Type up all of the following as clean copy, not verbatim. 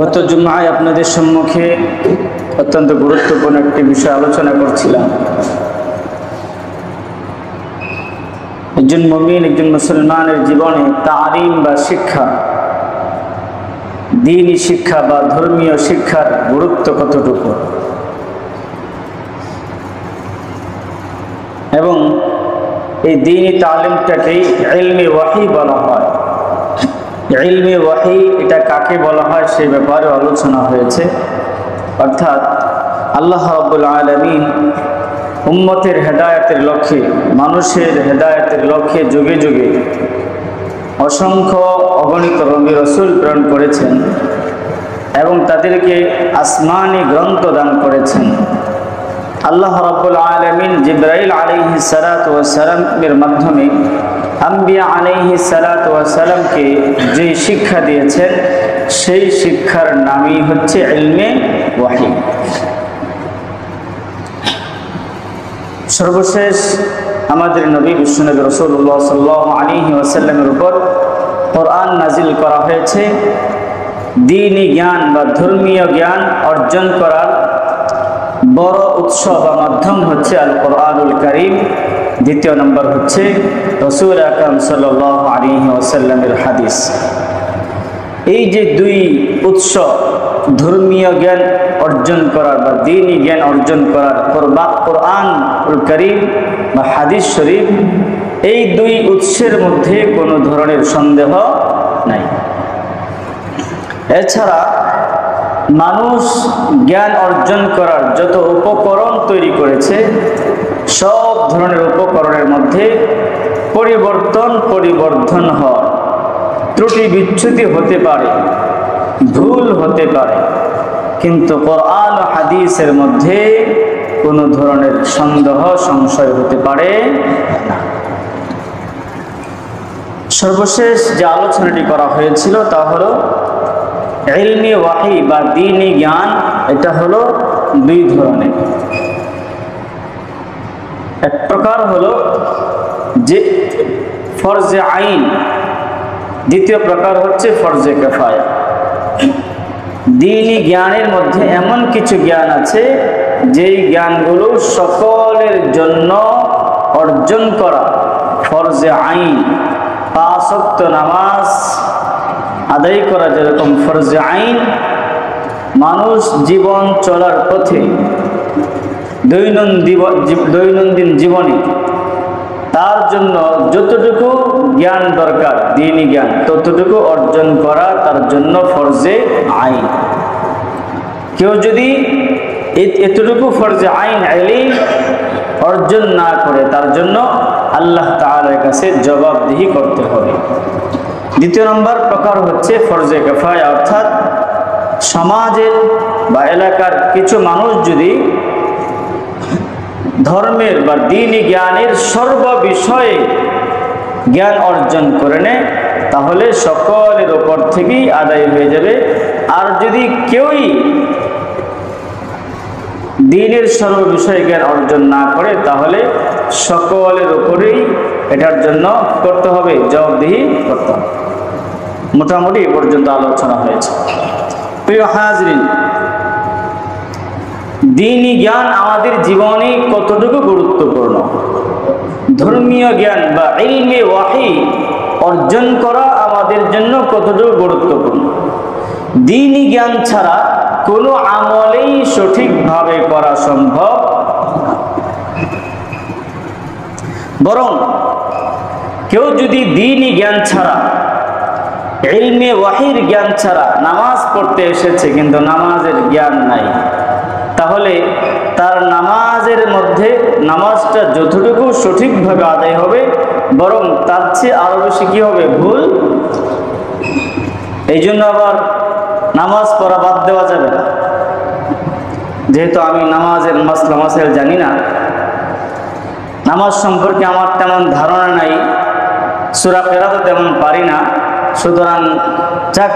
গত জুমায় আপনাদের সম্মুখে অত্যন্ত গুরুত্বপূর্ণ একটি বিষয় আলোচনা করছিলাম। একজন মুমিন, একজন মুসলমানের জীবনে তালিম বা শিক্ষা, দ্বীনি শিক্ষা বা ধর্মীয় শিক্ষার গুরুত্ব কতটুকু, এবং এই দ্বীনি তালিমটাকেই ইলমে ওয়াহি বলা হয়। ইলমে ওয়াহি এটা কাকে বলা হয় সে ব্যাপারে আলোচনা হয়েছে। অর্থাৎ আল্লাহ রাব্বুল আলামিন উম্মতের হেদায়েতের লক্ষ্যে, মানুষের হেদায়েতের লক্ষ্যে যুগে যুগে অসংখ্য অগণিত নবী রাসূল প্রেরণ করেছেন এবং তাদেরকে আসমানি গ্রন্থ দান করেছেন। আল্লাহ রাব্বুল আলামিন জিবরাইল আলাইহিস সালাতু ওয়াস সালামের মাধ্যমে আম্বিয়া আলাইহিস সালাতু ওয়াস সালামকে যে শিক্ষা দিয়েছেন সেই শিক্ষার নামই হচ্ছে ইলমে ওয়াহি। সর্বশেষ আমাদের নবী বিশ্বনবী রাসূলুল্লাহ সাল্লাল্লাহু আলাইহি ওয়াসাল্লামের উপর কোরআন নাজিল করা হয়েছে। দ্বীনি জ্ঞান বা ধর্মীয় জ্ঞান অর্জন করার বড় উৎস বা মাধ্যম হচ্ছে আল কোরআনুল কারীম। দ্বিতীয় নম্বর হচ্ছে রাসূল আকরাম সাল্লাল্লাহু আলাইহি ওয়াসাল্লামের হাদিস। এই যে দুই উৎস, ধর্মীয় জ্ঞান অর্জন করার বা দ্বীনি জ্ঞান অর্জন করার কোরআনুল কারীম বা হাদিস শরীফ, এই দুই উৎসের মধ্যে কোনো ধরনের সন্দেহ নাই। এছাড়া মানুষ জ্ঞান অর্জন করার যত উপকরণ তৈরি করেছে, সব ধরনের উপকরণের মধ্যে পরিবর্ধন হয়, ত্রুটি বিচ্যুতি হতে পারে, ভুল হতে পারে, কিন্তু কোরআন ও হাদিসের মধ্যে কোনো ধরনের সন্দেহ সংশয় হতে পারে না। সর্বশেষ যে আলোচনাটি করা হয়েছিল তা হলো ইলমে ওয়াহি বা দ্বীনি জ্ঞান। এটা হলো দুই ধরনের। এক প্রকার হলো যে ফরজে আইন, দ্বিতীয় প্রকার হচ্ছে ফরজে কিফায়া। দ্বীনি জ্ঞানের মধ্যে এমন কিছু জ্ঞান আছে যেই জ্ঞানগুলো সকলের জন্য অর্জন করা ফরজে আইন। 5 ওয়াক্ত নামাজ আদায় করা যেরকম ফরজে আইন, মানুষ জীবন চলার পথে দৈনন্দিন জীবনে তার জন্য যতটুকু জ্ঞান দরকার দ্বীনি জ্ঞান, ততটুকু অর্জন করা তার জন্য ফরজে আইন। কেউ যদি এতটুকু ফরজে আইন ইলম অর্জন না করে তার জন্য আল্লাহ তাআলার কাছে জবাবদিহি করতে হবে। দ্বিতীয় নম্বর প্রকার হচ্ছে ফরজে কিফায়া, অর্থাৎ সমাজের বা এলাকার কিছু মানুষ যদি ধর্মের বা দ্বীনি জ্ঞানের সর্ববিষয়ে জ্ঞান অর্জন করে নেয় তাহলে সকলের উপর থেকেই আদায় হয়ে যাবে। আর যদি কেউই দ্বীনের সর্ববিষয়ে জ্ঞান অর্জন না করে তাহলে সকলের উপরেই এটার জন্য করতে হবে, জবাবদিহি করতে হবে। মোটামুটি এ পর্যন্ত আলোচনা হয়েছে। প্রিয় হাজরিন, দ্বীনি জ্ঞান আমাদের জীবনে কতটুকু গুরুত্বপূর্ণ, ধর্মীয় জ্ঞান বা ইলমে ওয়াহি অর্জন করা আমাদের জন্য কতটুকু গুরুত্বপূর্ণ। দ্বীনি জ্ঞান ছাড়া কোনো আমলেই সঠিকভাবে করা সম্ভব, বরং কেউ যদি দ্বীনি জ্ঞান ছাড়া, ইলমে ওয়াহির জ্ঞান ছাড়া নামাজ পড়তে এসেছে কিন্তু নামাজের জ্ঞান নাই, তাহলে তার নামাজের মধ্যে নামাজটা যতটুকু সঠিকভাবে আদায় হবে বরং তার চেয়ে আরো বেশি কি হবে, ভুল। এই জন্য আবার নামাজ পড়া বাদ দেওয়া যাবে না। যেহেতু আমি নামাজের মাসলা মাসাইল জানি না, নামাজ সম্পর্কে আমার তেমন ধারণা নাই, সূরা কিরাতও তেমন পারি না, সুতরাং যাক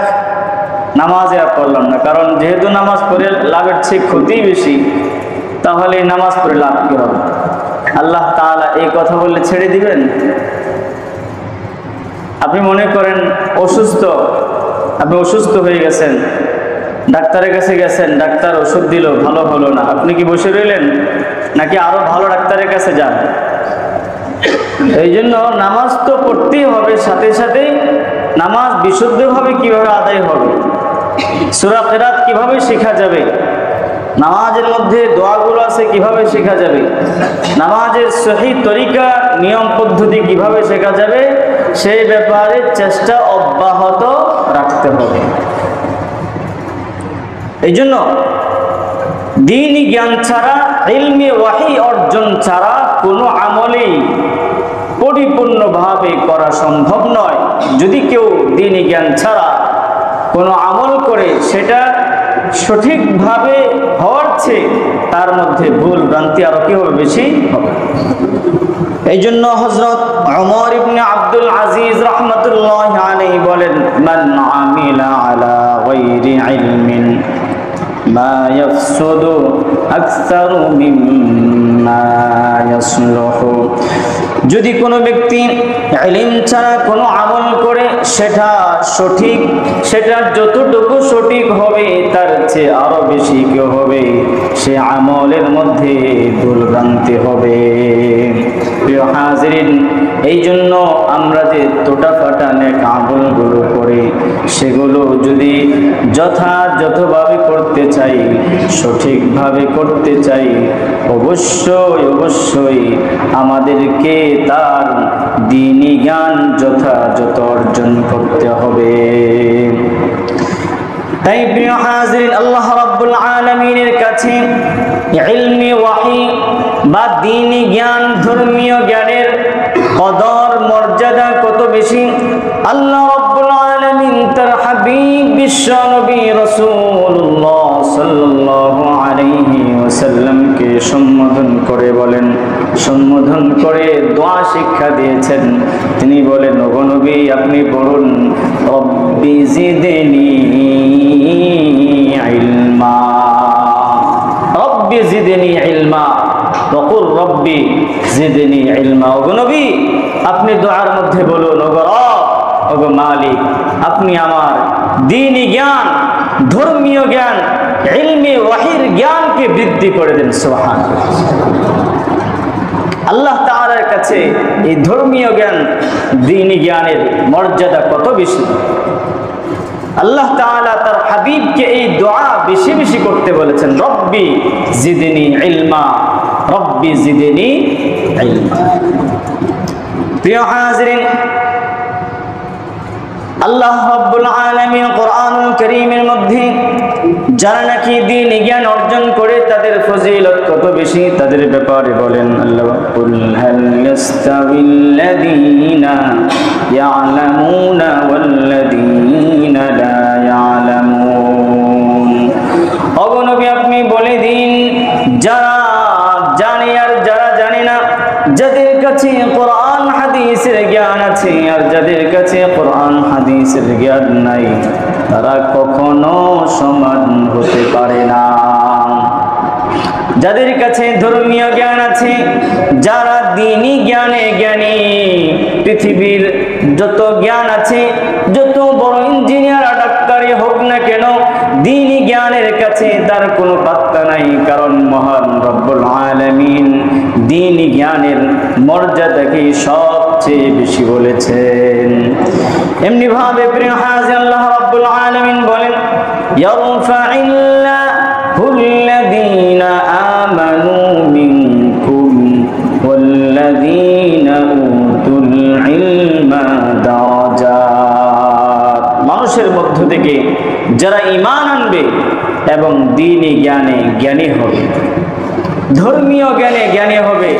নামাজে আর পড়লাম না। কারণ যেহেতু নামাজ পড়ে লাভের চেয়ে ক্ষতি বেশি, তাহলে নামাজ পড়ে লাভ কি হবে? আল্লাহ তাআলা এই কথা বললে ছেড়ে দিবেন? আপনি মনে করেন আপনি অসুস্থ হয়ে গেছেন, ডাক্তারের কাছে গেছেন, ডাক্তার ওষুধ দিল, ভালো হলো না, আপনি কি বসে রইলেন নাকি আরো ভালো ডাক্তারের কাছে যান? এই জন্য নামাজ তো পড়তেই হবে, সাথে সাথে নামাজ বিশুদ্ধভাবে কিভাবে আদায় হবে, সূরা কিরাত কিভাবে শেখা যাবে, নামাজের মধ্যে দোয়াগুলো আছে কিভাবে শেখা যাবে, নামাজের সহি তরিকা নিয়ম পদ্ধতি কিভাবে শেখা যাবে, সেই ব্যাপারে চেষ্টা অব্যাহত রাখতে হবে। এই জন্য দ্বীনি জ্ঞান ছাড়া, ইলমে ওয়াহি অর্জন ছাড়া কোনো আমলেই পরিপূর্ণভাবে করা সম্ভব নয়। যদি কেউ দ্বীনি জ্ঞান ছাড়া কোনো আমল করে সেটা সঠিকভাবে হওয়ার চেয়ে তার মধ্যে ভুল ভ্রান্তি আরো কি হবে, বেশি হবে। এই জন্য হযরত ওমর ইবনে আব্দুল আজিজ রাহমাতুল্লাহি আলাইহি বলেন, মান আমিলা আলা গায়রি ইলমিন মা ইয়াফসুদু আকসারু মিম্মা ইয়াসলুহু। যদি কোনো ব্যক্তি ইলম ছাড়া কোনো আমল করে সেটা সঠিক, সেটা যতটুকু সঠিক হবে তার চেয়ে আরো বেশি কি হবে, সে আমলের মধ্যে ভুল ভ্রান্তি হবে। প্রিয় হাজিরিন, এই জন্য আমরা যে তোটাফাটা নেক আমলগুলো করি সেগুলো যদি যথাযথভাবে করতে চাই, সঠিকভাবে করতে চাই, অবশ্যই অবশ্যই আমাদেরকে তার দ্বীনি জ্ঞান যথাযথ অর্জন করতে হবে। তাই প্রিয় হাজিরিন, আল্লাহ রাব্বুল আলামিনের কাছে ইলমি ওয়াহি বা দ্বীনি জ্ঞান, ধর্মীয় জ্ঞানের কদর মর্যাদা কত বেশি। আল্লাহ রাব্বুল আলামিন তার হাবিব বিশ্ব নবী রাসূলুল্লাহ সাল্লাল্লাহু আলাইহি ওয়াসাল্লামকে সম্বোধন করে বলেন, সম্বোধন করে দোয়া শিক্ষা দিয়েছেন। তিনি বলেন, ওগো নবী আপনি বলুন, রব্বি জিদনি ইলমা, রব্বি জিদনি ইলমা, ওয়াকুল রব্বি জিদনি ইলমা। ওগো নবী আপনি দোয়ার মধ্যে বলুন, ওগো রব, ওগো মালিক, আপনি আমার দ্বীনি জ্ঞান, ধর্মীয় জ্ঞান, ইলমে ওয়াহির জ্ঞানকে বৃদ্ধি করে দেন। সুবহানাল্লাহ। আল্লাহ তাআলার কাছে এই ধর্মীয় জ্ঞান, দ্বীনি জ্ঞানের মর্যাদা কত বেশি। আল্লাহ তাআলা তার হাবিবকে এই দোয়া বেশি বেশি করতে বলেছেন, রব্বি জিদনি ইলমা, রব্বি জিদনি ইলমা। প্রিয় হাজিরিন, আল্লাহ রাব্বুল আলামিন কোরআনুল কারীমের মধ্যে যারা নাকি দ্বীনি জ্ঞান অর্জন করে তাদের ফজিলত কত বেশি তাদের ব্যাপারে বলেন, আল্লাহ কুল হাল ইস্তাবিল্লাযীনা ইয়ালামুনা ওয়াল্লাযীনা লা ইয়ালামুন। ওগো নবী আপনি বলে দিন, যারা জানে আর যারা জানে না, যাদের কাছে কোরআন হাদিসের জ্ঞান আছে আর যাদের কাছে কোরআন হাদিসের জ্ঞান নাই, তারা কখনো সমান হতে পারে না। যাদের কাছে ধর্মীয় জ্ঞান আছে, যারা দ্বীনি জ্ঞানে জ্ঞানী, পৃথিবীর যত জ্ঞান আছে, যত বড় ইঞ্জিনিয়ার আর ডাক্তারই হোক না কেন, দ্বীনি জ্ঞানের কাছে তার কোনো পাত্তা নাই। কারণ মহান রব্বুল আলামিন দ্বীনি জ্ঞানের মর্যাদাকে সবচেয়ে বেশি বলেছেন। এমনি ভাবে প্রিয় হাজি আল্লাহ রাব্বুল আলামিন বলেন, ইয়ারফাইল্লাহুল্লাযীনা আমানু মিনকুম ওয়াল্লাযীনা উতুল ইলমা দারাজাত। মানুষের মধ্য থেকে যারা ঈমান আনবে এবং দ্বীনি জ্ঞানে জ্ঞানী হবে, ধর্মীয় জ্ঞানে জ্ঞানী হবে,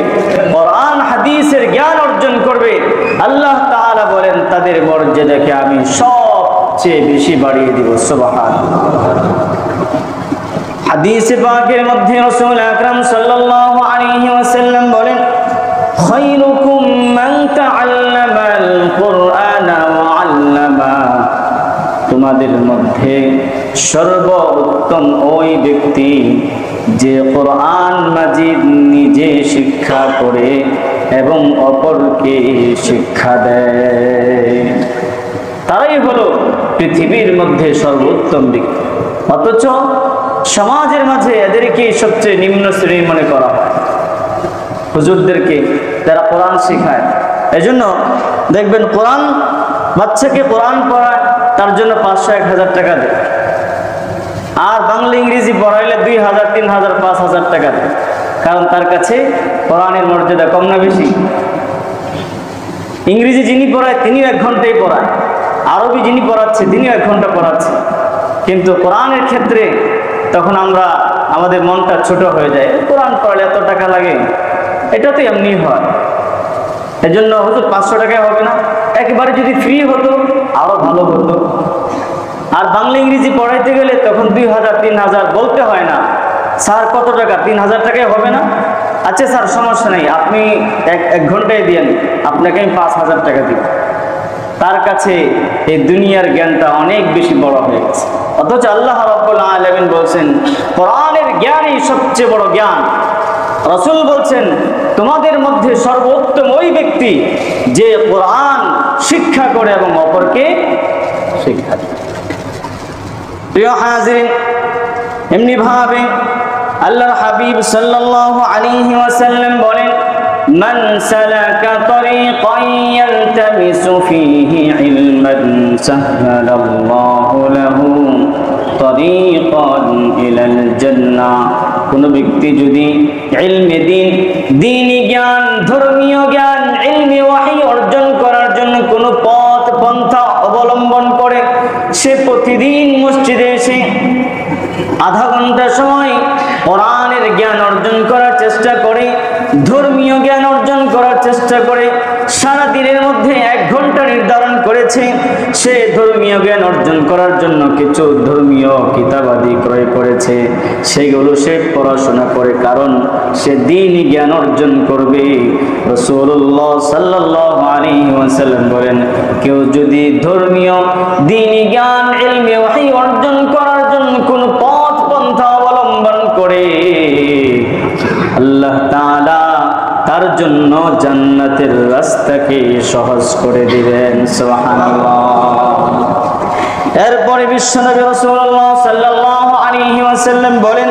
কোরআন হাদিসের জ্ঞান অর্জন করবে, আল্লাহ তাআলা বলেন তাদের মর্যাদাকে আমি সবচেয়ে বেশি বাড়িয়ে দিব। সুবহানাল্লাহ। হাদিসে পাকের মধ্যে রাসূল আকরাম সাল্লাল্লাহু আলাইহি ওয়াসাল্লাম বলেন, খায়রুকুম মান তাআল্লামাল কুরআনা ওয়া আল্লামা। তোমাদের মধ্যে সর্বোত্তম ওই ব্যক্তি যে কোরআন মাজিদ নিজে শিক্ষা করে এবং অপরকে শিক্ষা দেয়, তারাই হলো পৃথিবীর মধ্যে সর্বোত্তম ব্যক্তি। অথচ সমাজের মাঝে এদেরকে সবচেয়ে নিম্ন শ্রেণী মনে করা হয়, হুজুরদেরকে যারা কোরআন শেখায়। এজন্য দেখবেন কোরআন, বাচ্চাকে কোরআন পড়ায় তার জন্য 500-1000 টাকা দেয়, আর বাংলা ইংরেজি পড়াইলে 2000, 3000, 5000 টাকা দেয়। কারণ তার কাছে কোরআনের মর্যাদা কম না বেশি? ইংরেজি যিনি পড়ায় তিনিও 1 ঘন্টাই পড়ায়, আরবি যিনি পড়াচ্ছে তিনিও 1 ঘন্টা পড়াচ্ছে, কিন্তু কোরআনের ক্ষেত্রে তখন আমাদের মনটা ছোট হয়ে যায়। কোরআন পড়ালে এত টাকা লাগে, এটা তো এমনি হয়। এজন্য হয়তো 500 টাকায় হবে না, একেবারে যদি ফ্রি হতো আরো ভালো হতো। আর বাংলা ইংরেজি পড়াইতে গেলে তখন 2000, 3000 বলতে হয় না। স্যার কত টাকা? 3000 টাকায় হবে না? আচ্ছা স্যার সমস্যা নেই, আপনি এক ঘন্টায় দিয়েন, আপনাকে আমি 5000 টাকা দিব। তার কাছে এই দুনিয়ার জ্ঞানটা অনেক বেশি বড় হয়ে গেছে। অথচ আল্লাহ রাব্বুল আলামিন বলছেন কোরআনের জ্ঞানই সবচেয়ে বড় জ্ঞান। রাসূল বলছেন তোমাদের মধ্যে সর্বোত্তম ওই ব্যক্তি যে কোরআন শিক্ষা করে এবং অপরকে শিক্ষা দেয়। প্রিয় হাজিরিন, এমনি ভাবে আল্লাহর হাবিব সাল্লাল্লাহু আলাইহি ওয়াসাল্লাম বলেন মান সালাকা তরিকান ইয়ালতামিসু ফীহি ইলমান সাহহালাল্লাহু লাহু তরিকান ইলাল জান্নাহ। কোন ব্যক্তি যদি ইলমে দ্বীনি জ্ঞান, ধর্মীয় জ্ঞান, ইলমে ওয়াহী অর্জন করার জন্য কোন পথ পন্থা অবলম্বন করে, সে প্রতিদিন মসজিদে এসে আধা ঘন্টা সময় কোরআনের জ্ঞান অর্জন করার চেষ্টা করে, ধর্মীয় জ্ঞান অর্জন করার চেষ্টা করে, সারা দিনের মধ্যে 1 ঘন্টা নির্ধারণ করেছে, সে ধর্মীয় জ্ঞান অর্জন করার জন্য কিছু ধর্মীয় কিতাবাদি ক্রয় করেছে, সেগুলো সে পড়াশোনা করে, কারণ সে দ্বীনি জ্ঞান অর্জন করবে। রাসূলুল্লাহ সাল্লাল্লাহু আলাইহি ওয়াসাল্লাম বলেন কেউ যদি ধর্মীয় দ্বীনি জ্ঞান, ইলমে ওয়াহী অর্জন করার জন্য কোন পথ পন্থা অবলম্বন করে, আল্লাহ তাআলা তার জন্য জান্নাতের রাস্তাকে সহজ করে দিবেন। সুবহানাল্লাহ। এরপরে বিশ্বনবী রাসূলুল্লাহ সাল্লাল্লাহু আলাইহি ওয়াসাল্লাম বলেন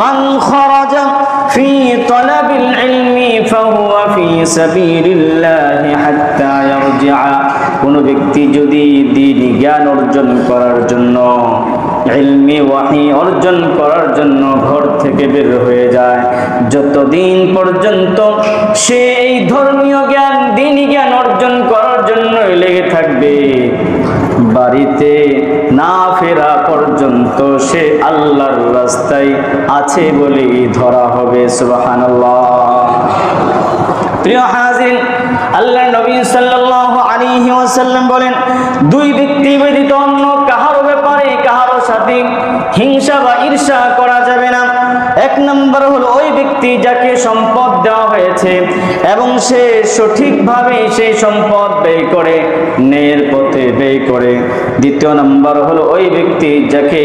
মান খারাজা ফি তালাবিল ইলমি ফাহুয়া ফি সাবিলিল্লাহি হাত্তা ইয়ারজিআ। কোন ব্যক্তি যদি দ্বীনি জ্ঞান অর্জন করার জন্য, ইলমে ওয়াহী অর্জন করার জন্য ঘর থেকে বের হয়ে যায়, যতদিন পর্যন্ত সে এই ধর্মীয় জ্ঞান, দ্বীনি জ্ঞান অর্জন করার জন্য লেগে থাকবে, বাড়িতে না ফেরা পর্যন্ত সে আল্লাহর রাস্তায় আছে বলেই ধরা হবে। সুবহানাল্লাহ। প্রিয় হাজিরিন, আল্লাহর নবী সাল্লাল্লাহু আলাইহি ওয়াসাল্লাম বলেন 2 ব্যক্তি ব্যতীত অন্য কাহারও ব্যাপারে কাহারও সাথে হিংসা বা ঈর্ষা করা যাবে না। 1 নম্বর হলো ওই ব্যক্তি যাকে সম্পদ দেওয়া হয়েছে এবং সে সঠিকভাবে সেই সম্পদ ব্যয় করে, ন্যায়ের পথে ব্যয় করে। 2 নম্বর হলো ওই ব্যক্তি যাকে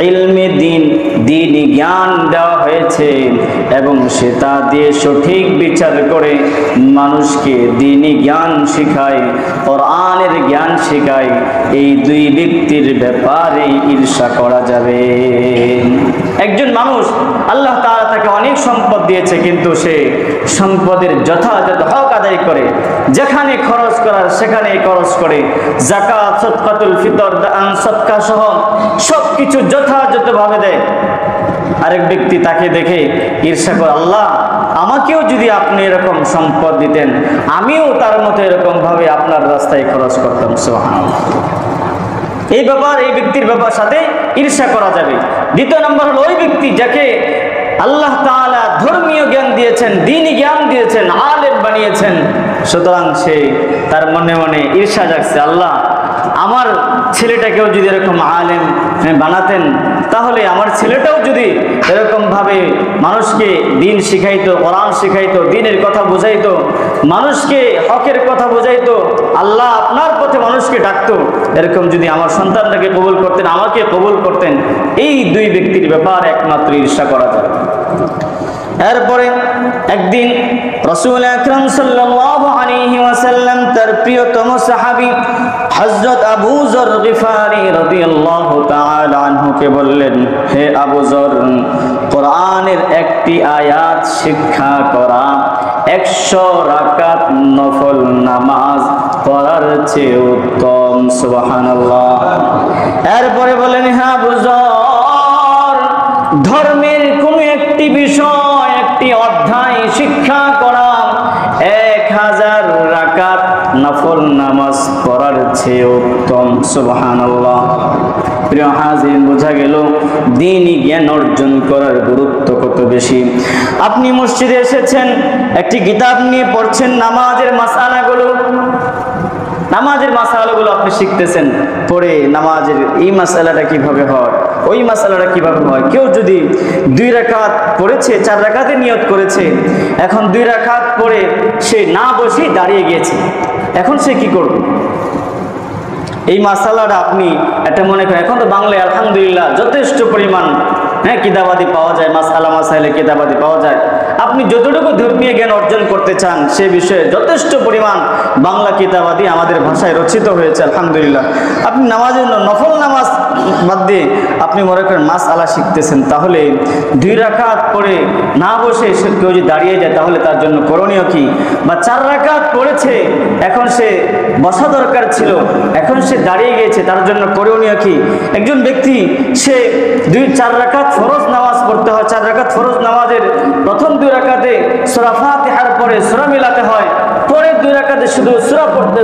ইলমে দ্বীনি জ্ঞান দেওয়া হয়েছে এবং সে তা দিয়ে সঠিক বিচার করে মানুষকে দ্বীনি জ্ঞান শেখায়, কোরআনের জ্ঞান শেখায়। এই 2 ব্যক্তির ব্যাপারে ঈর্ষা করা যাবে। একজন মানুষ আল্লাহ তাআলা তাকে অনেক সম্পদ দিয়েছে, কিন্তু সে সম্পদের যথাযথ হক আদায় করে, যেখানে খরচ করার সেখানে খরচ করে, যাকাত, সদকাতুল ফিতর, দান সদকা সহ সবকিছু যথাযথভাবে দেয়। আরেক ব্যক্তি তাকে দেখে ঈর্ষা করে, আল্লাহ আমাকেও যদি আপনি এরকম সম্পদ দিতেন, আমিও তার মতো এরকম ভাবে আপনার রাস্তায় খরচ করতাম। সুবহানাল্লাহ। এই ব্যক্তির ব্যাপার সাথে ঈর্ষা করা যাবে। 2 নম্বর হলো ওই ব্যক্তি যাকে আল্লাহ তাআলা ধর্মীয় জ্ঞান দিয়েছেন, দ্বীনি জ্ঞান দিয়েছেন, আলেম বানিয়েছেন, সুতরাং সে তার মনে মনে ঈর্ষা জাগছে, আল্লাহ আমার ছেলেটাকেও যদি এরকম আলেম বানাতেন, তাহলে আমার ছেলেটাও যদি এরকম ভাবে মানুষকে দ্বীন শিখাইতো, কোরআন শিখাইতো, দ্বীনের কথা বুঝাইতো, মানুষকে হকের কথা বুঝাইতো, আল্লাহ আপনার পথে মানুষকে ডাকতো, এরকম যদি আমার সন্তানটাকে কবুল করতেন, আমাকে কবুল করতেন। এই 2 ব্যক্তির ব্যাপার একমাত্র ঈর্ষা করা যায়। এরপরে একদিন রাসূল আকরাম সাল্লাল্লাহু আলাইহি ওয়াসাল্লাম তার প্রিয়তম সাহাবী হযরত আবু যর গিফারি রাদিয়াল্লাহু তাআলা আনহুকে বললেন, হে আবু যর, কোরআনের একটি আয়াত শিক্ষা করা 100 রাকাত নফল নামাজ পড়ার চেয়ে উত্তম। সুবহানাল্লাহ। এরপরে বলেন, হে আবু যর, ধর্মের কোন একটি বিষয়, একটি অধ্যায় শিক্ষা করা 1000 রাকাত নফল নামাজ পড়ার চেয়ে উত্তম। সুবহানাল্লাহ। প্রিয় হাজিরিন, বোঝা গেল দ্বীনি জ্ঞান অর্জন করার গুরুত্ব কত বেশি। আপনি মসজিদে এসেছেন, একটি কিতাব নিয়ে পড়ছেন, নামাজের মাসালাগুলো আপনি শিখতেছেন, পড়ে নামাজের এই মাসালাটা কিভাবে হয়, ওই মাসালাটা কিভাবে হয়। কেউ যদি 2 রাকাত পড়েছে, 4 রাকাতে নিয়ত করেছে, এখন 2 রাকাত পড়ে সে না বসে দাঁড়িয়ে গিয়েছে, এখন সে কি করবে? এই মাসালাটা আপনি এটা মনে করেন, এখন তো বাংলায় আলহামদুলিল্লাহ যথেষ্ট পরিমাণ কিতাবাদি পাওয়া যায়, মাসাইলে কিতাবাদি পাওয়া যায়। আপনি যতটুকু ধর্মীয় জ্ঞান অর্জন করতে চান সে বিষয়ে যথেষ্ট পরিমাণ বাংলা কিতাবাদি আমাদের ভাষায় রচিত হয়েছে আলহামদুলিল্লাহ। আপনি নামাজের নফল নামাজ বাদ দিয়ে আপনি মনে করেন মাসআলা শিখতেছেন, তাহলে 2 রাকাত পড়ে না বসে কেউ যদি দাঁড়িয়ে যায় তাহলে তার জন্য করণীয় কি? বা 4 রাকাত পড়েছে, এখন সে বসা দরকার ছিল, এখন সে দাঁড়িয়ে গিয়েছে, তার জন্য করণীয় কি? একজন ব্যক্তি সে 4 রাকাত ফরজ নামাজ পড়তে হয়, 4 রাকাত ফরজ নামাজের প্রথম 2 রাকাতে সূরা ফাতিহার পরে সূরা মিলাতে হয়, পরে 2 রাকাতে শুধু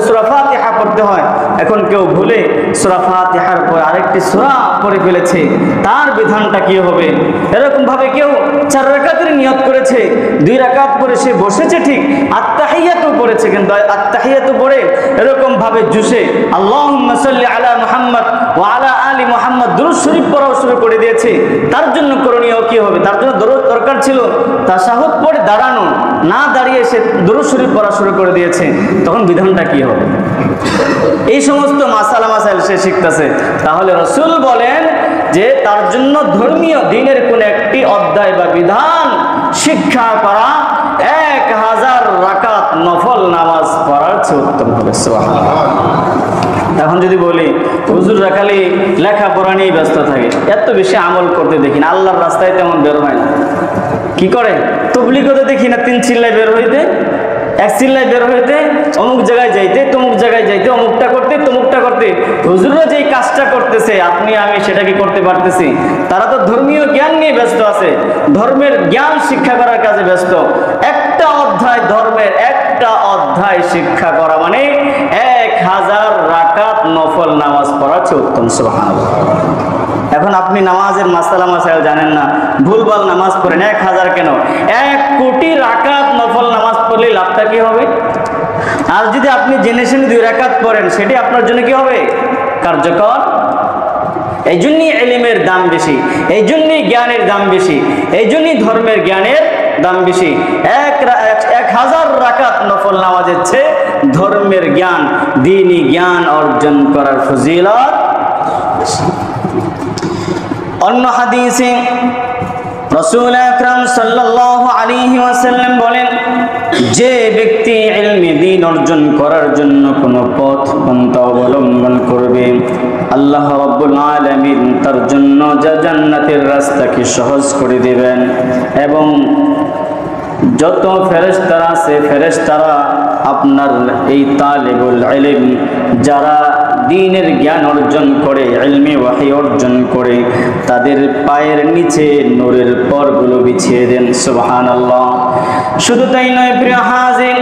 সূরা ফাতিহা পড়তে হয়। এখন কেউ ভুলে সূরা ফাতিহার পর আরেকটি সূরা পড়ে ফেলেছে, তার বিধানটা কি হবে? এরকম ভাবে কেউ 4 রাকাতের নিয়ত করেছে, 2 রাকাত পরে সে বসেছে ঠিক, আত্তাহিয়াতু পড়েছে, কিন্তু আত্তাহিয়াতু পড়ে এরকম ভাবে জুসে আল্লাহুম্মা সাল্লি আলা মুহাম্মদ ওয়া আলা আলি মুহাম্মদ দুরূদ শরীফ পড়া শুরু করে দিয়েছে। তার জন্য করণীয় কি হবে? তার জন্য দরকার ছিল তাশাহুদ পড়ে দাঁড়ানো, না দাঁড়িয়ে সে দুরূদ শরীফ পড়া শুরু করে দিয়েছে, তখন বিধানটা কি হবে? এই সমস্ত মাসাইল সে শিখতেছে। তাহলে রাসূল বলেন যে তার জন্য ধর্মীয় দ্বীনের কোন একটি অধ্যায় বা বিধান শিক্ষা করা 1000 রাকাত নফল নামাজ পড়ার চেয়ে উত্তম হবে। সুবহানাল্লাহ। এখন যদি বলি হুজুর খালি লেখাপড়া নিয়ে ব্যস্ত থাকে, এত বেশি আমল করতে দেখি না, আল্লাহর রাস্তায় তেমন বের হয় না, কি করে? তবলিগতে দেখি না 3 চিল্লায় বের হইতে, 1 চিল্লায় বের হইতে, অমুক জায়গায় যাইতে, তমুক জায়গায় যাইতে, অমুকটা করতে, তমুকটা করতে। হুজুররা যেই কাজটা করতেছে আপনি আমি সেটা কি করতে পারতেছি? তারা তো ধর্মীয় জ্ঞান নিয়ে ব্যস্ত আছে, ধর্মের জ্ঞান শিক্ষা করার কাজে ব্যস্ত। একটা অধ্যায়, ধর্মের একটা অধ্যায় শিক্ষা করা মানে 1000 রাকাত নফল নামাজ পড়ার চেয়ে উত্তম। সুবহানাল্লাহ। এখন আপনি নামাজের মাসাইল জানেন না, ভুলভাল নামাজ পড়েন, 1000 কেন 1 কোটি রাকাত নফল নামাজ পড়লে লাভটা কি হবে? আর যদি আপনি জেনে শুনে 2 রাকাত পড়েন, সেটি আপনার জন্য কি হবে? কার্যকর। এই জন্যই ইলমের দাম বেশি, এই জন্যই জ্ঞানের দাম বেশি, এই জন্যই ধর্মের জ্ঞানের দাম বেশি। 1000 রাকাত নফল নামাজের চেয়ে ধর্মের জ্ঞান, দ্বীনি জ্ঞান অর্জন করার ফজিলত বেশি। অন্য হাদিসে রাসূল আকরাম সাল্লাল্লাহু আলাইহি ওয়াসাল্লাম বলেন, যে ব্যক্তি ইলমে দ্বীন অর্জন করার জন্য কোনো পথ পন্থা অবলম্বন করবে, আল্লাহ রাব্বুল আলামিন তার জন্য জান্নাতের রাস্তাকে সহজ করে দিবেন। এবং যত ফেরেশতারা আছে, ফেরেশতারা আপনার এই তালিবুল ইলম, যারা দ্বীনের জ্ঞান অর্জন করে, ইলমে ওয়াহী অর্জন করে, তাদের পায়ের নিচে নূরের পরগুলো বিছিয়ে দেন। সুবহানাল্লাহ। শুধু তাই নয় প্রিয় হাজির,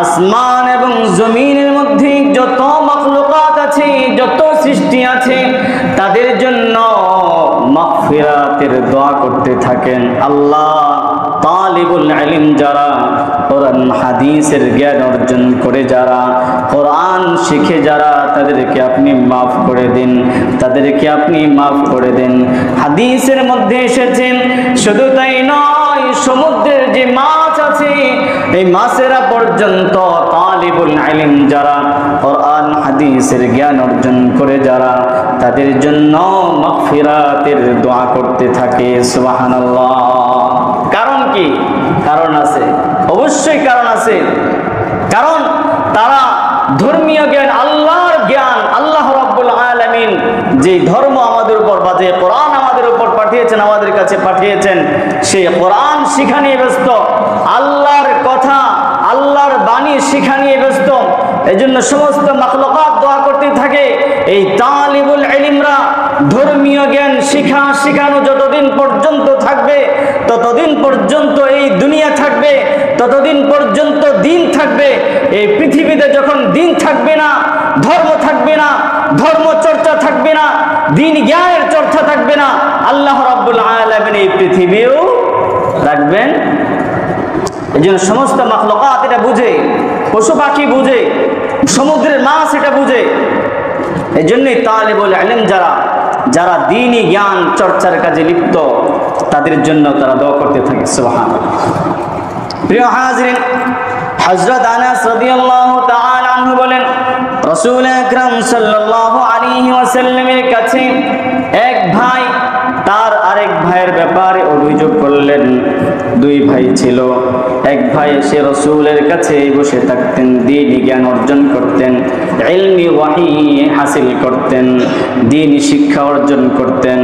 আসমান এবং জমিনের মধ্যে যত মাখলুকাত আছে, যত সৃষ্টি আছে, তাদের জন্য মাগফিরাতের দোয়া করতে থাকেন। আল্লাহ তালিবুল ইলম যারা, কোরআন হাদিসের জ্ঞান অর্জন করে যারা, কোরআন শিখে যারা, তাদেরকে আপনি মাফ করে দিন, তাদেরকে আপনি মাফ করে দেন। হাদিসের মধ্যে এসেছেন, শুধু তাই নয়, সমুদ্রের যে মাছ আছে এই মাছেরা পর্যন্ত তালিবুল ইলম যারা, কোরআন হাদিসের জ্ঞান অর্জন করে যারা, তাদের জন্য মাগফিরাতের দোয়া করতে থাকে। সুবহানাল্লাহ। কারণ কি? কারণ আছে। অবশ্যই কারণ আছে, কারণ তারা ধর্মীয় জ্ঞান, আল্লাহর জ্ঞান, আল্লাহ রাব্বুল আলামিন যে ধর্ম আমাদের উপর বা যে কোরআন আমাদের উপর পাঠিয়েছেন, আমাদের কাছে পাঠিয়েছেন, সেই কোরআন শিখা নিয়ে ব্যস্ত, আল্লাহর কথা, আল্লাহর বাণী শিখা নিয়ে ব্যস্ত। এই জন্য সমস্ত মাখলুকাত দোয়া করতে থাকে, এই তালিবুল ইলমরা ধর্মীয় জ্ঞান শিখানো যতদিন পর্যন্ত থাকবে, ততদিন পর্যন্ত এই দুনিয়া থাকবে, ততদিন পর্যন্ত দিন থাকবে। এই পৃথিবীতে যখন দিন থাকবে না, ধর্ম থাকবে না, ধর্ম চর্চা থাকবে না, দিন জ্ঞানের চর্চা থাকবে না, আল্লাহ রাব্বুল আলামিন এই পৃথিবীও রাখবেন। এই জন্য সমস্ত মাখলুকাত এটা বুঝে, পশু পাখি বুঝে, সমুদ্রের মাছ এটা বুঝে। এই জন্যই তালিবুল ইলম যারা দ্বীনি জ্ঞান চর্চার কাজে লিপ্ত, তাদের জন্য তারা দোয়া করতে থাকে। সুবহানাল্লাহ। প্রিয় হাজিরিন, হযরত আনাস রাদিয়াল্লাহু তাআলা আনহু বলেন, রাসূল আকরাম সাল্লাল্লাহু আলাইহি ওয়াসাল্লামের কাছে এক ভাই তার আরেক ভাইয়ের ব্যাপারে অভিযোগ করলেন। দুই ভাই ছিল, এক ভাই এসে রাসূলের কাছে বসে থাকতেন, দ্বীনি জ্ঞান অর্জন করতেন, ইলমি ওয়াহী হাসিল করতেন, দ্বীনি শিক্ষা অর্জন করতেন।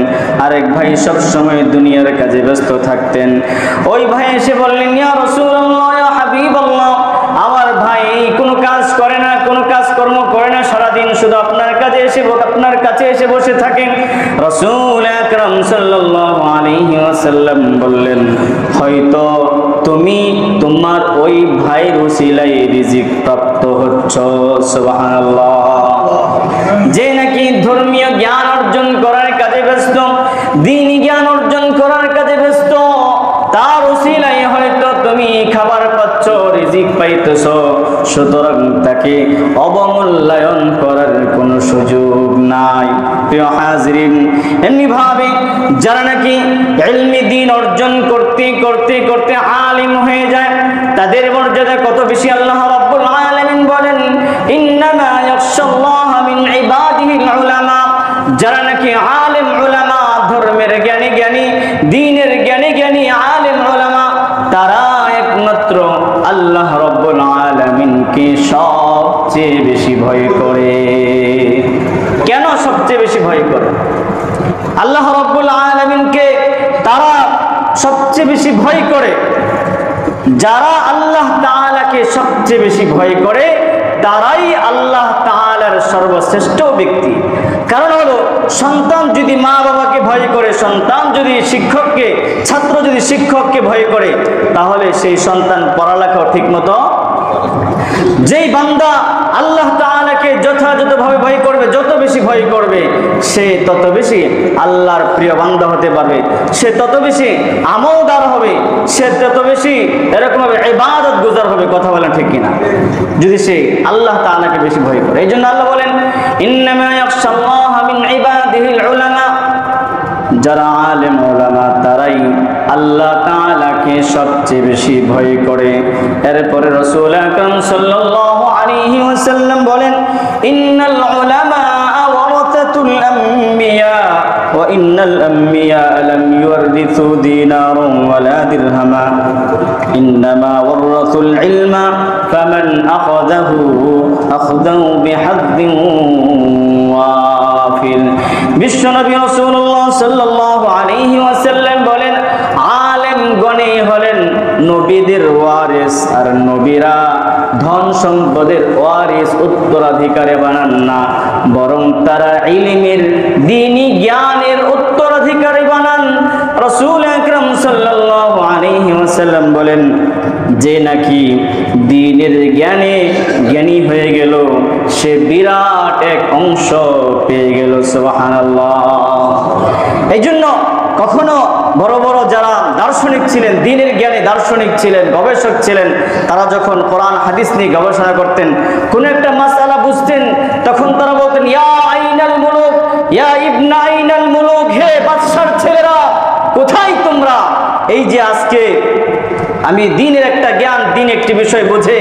আরেক ভাই সব সময় দুনিয়ার কাজে ব্যস্ত থাকতেন। ওই ভাই এসে বললেন, ইয়া রাসূলুল্লাহ, ইয়া হাবিবাল্লাহ, আমার ভাই কোনো কাজ করে না, কোনো কাজকর্ম করে না, সারাদিন শুধু আপনার কাছে এসে বসে থাকেন। রাসূল আকরাম সাল্লাল্লাহু আলাইহি ওয়াসাল্লাম বললেন, হয়তো তুমি তোমার ওই ভাইয়ের উসিলায় রিজিক প্রাপ্ত হচ্ছ। সুবহানাল্লাহ। যে নাকি ধর্মীয় জ্ঞান অর্জন করার কাজে ব্যস্ত, দ্বীনি জ্ঞান অর্জন করার কাজে ব্যস্ত, তার উসিলায় হয়তো তুমি খাবার পাচ্ছ, রিজিক পাইতেছ, সুতরাং তাকে অবমূল্যায়ন করার কোনো সুযোগ নাই। প্রিয় হাজিরিন, এমনি ভাবে যারা নাকি ইলমি দ্বীন অর্জন করতে করতে করতে আলিম হয়ে যায়, তাদের মর্যাদা কত বেশি। আল্লাহ রাব্বুল আলামিন বলেন, ইন্নামা ইয়াখশাল্লাহা মিন ইবাদিহিল উলামা। যারা নাকি আলিম উলামা, ধর্মের জ্ঞানী, দ্বীনের জ্ঞানী আলিম উলামা, তারা একমাত্র আল্লাহ রাব্বুল আলামিনকে সবচেয়ে বেশি ভয় করে। কেন সবচেয়ে বেশি ভয় করে? আল্লাহ রাব্বুল আলামিনকে তারা সবচেয়ে বেশি ভয় করে, যারা আল্লাহ তাআলাকে সবচেয়ে বেশি ভয় করে তারাই আল্লাহ তাআলার সর্বশ্রেষ্ঠ ব্যক্তি। কারণ হলো, সন্তান যদি মা বাবাকে ভয় করে, সন্তান যদি শিক্ষককে, ছাত্র যদি শিক্ষককে ভয় করে, তাহলে সেই সন্তান পড়ালেখাও ঠিক মতো। যেই বান্দা আল্লাহ তাআলাকে যথাযথভাবে ভয় করবে, যত বেশি ভয় করবে, সে তত বেশি আল্লাহর প্রিয় বান্দা হতে পারবে, সে তত বেশি আমলদার হবে, সে তত বেশি এরকমভাবে ইবাদত গুজার হবে। কথা বলেন ঠিক কিনা? যদি সে আল্লাহ তাআলাকে বেশি ভয় করে। এই জন্য আল্লাহ বলেন, ইন্নামা ইয়াখশাল্লাহা মিন ইবাদিহিল উলামা। যারা আলেম উলামা তারাই আল্লাহ তাআলাকে সবচেয়ে বেশি ভয় করে। এরপরে রাসূল আকরাম সাল্লাল্লাহু আলাইহি ওয়াসাল্লাম বলেন, ইন্নাল উলামা ওয়ারাসাতুল আম্বিয়া ওয়া ইন্নাল আম্বিয়া লাম ইউরিসু দিনারান ওয়ালা দিরহামা ইন্নামা ওয়ারাসুল ইলমা ফামান আখাযাহু বিহাদ্দিন ওয়াফিল। বিশ্বনবী রাসূলুল্লাহ সাল্লাল্লাহু আলাইহি ওয়াসাল্লাম বলেন, আলেম গণই হলেন নবীদের ওয়ারিস, আর নবীরা ধন সম্পদের ওয়ারিস, উত্তরাধিকারী বানান না, বরং তারা ইলমের, দ্বীনি জ্ঞানের উত্তরাধিকারী বানান। রাসূল আকরাম সাল্লাল্লাহু আলাইহি ওয়াসাল্লাম বলেন, যে নাকি দ্বীনের জ্ঞানী হয়ে গেল, সে বিরাট এক অংশ পেয়ে গেল। সুবহানাল্লাহ। এই জন্য কখনো বড় বড় যারা দার্শনিক ছিলেন, দ্বীনের জ্ঞানী দার্শনিক ছিলেন, গবেষক ছিলেন, তারা যখন কোরআন হাদিস নিয়ে গবেষণা করতেন, কোন একটা মাসআলা বুঝতেন, তখন তারা বলতেন, ইয়া আইনাল মুলুক, ইয়া ইবনা আইনাল মুলুক, হে বাদশার ছেলেরা, কোথায় তোমরা? এই যে আজকে আমি দ্বীনের একটা জ্ঞান, দ্বীন একটি বিষয় বুঝে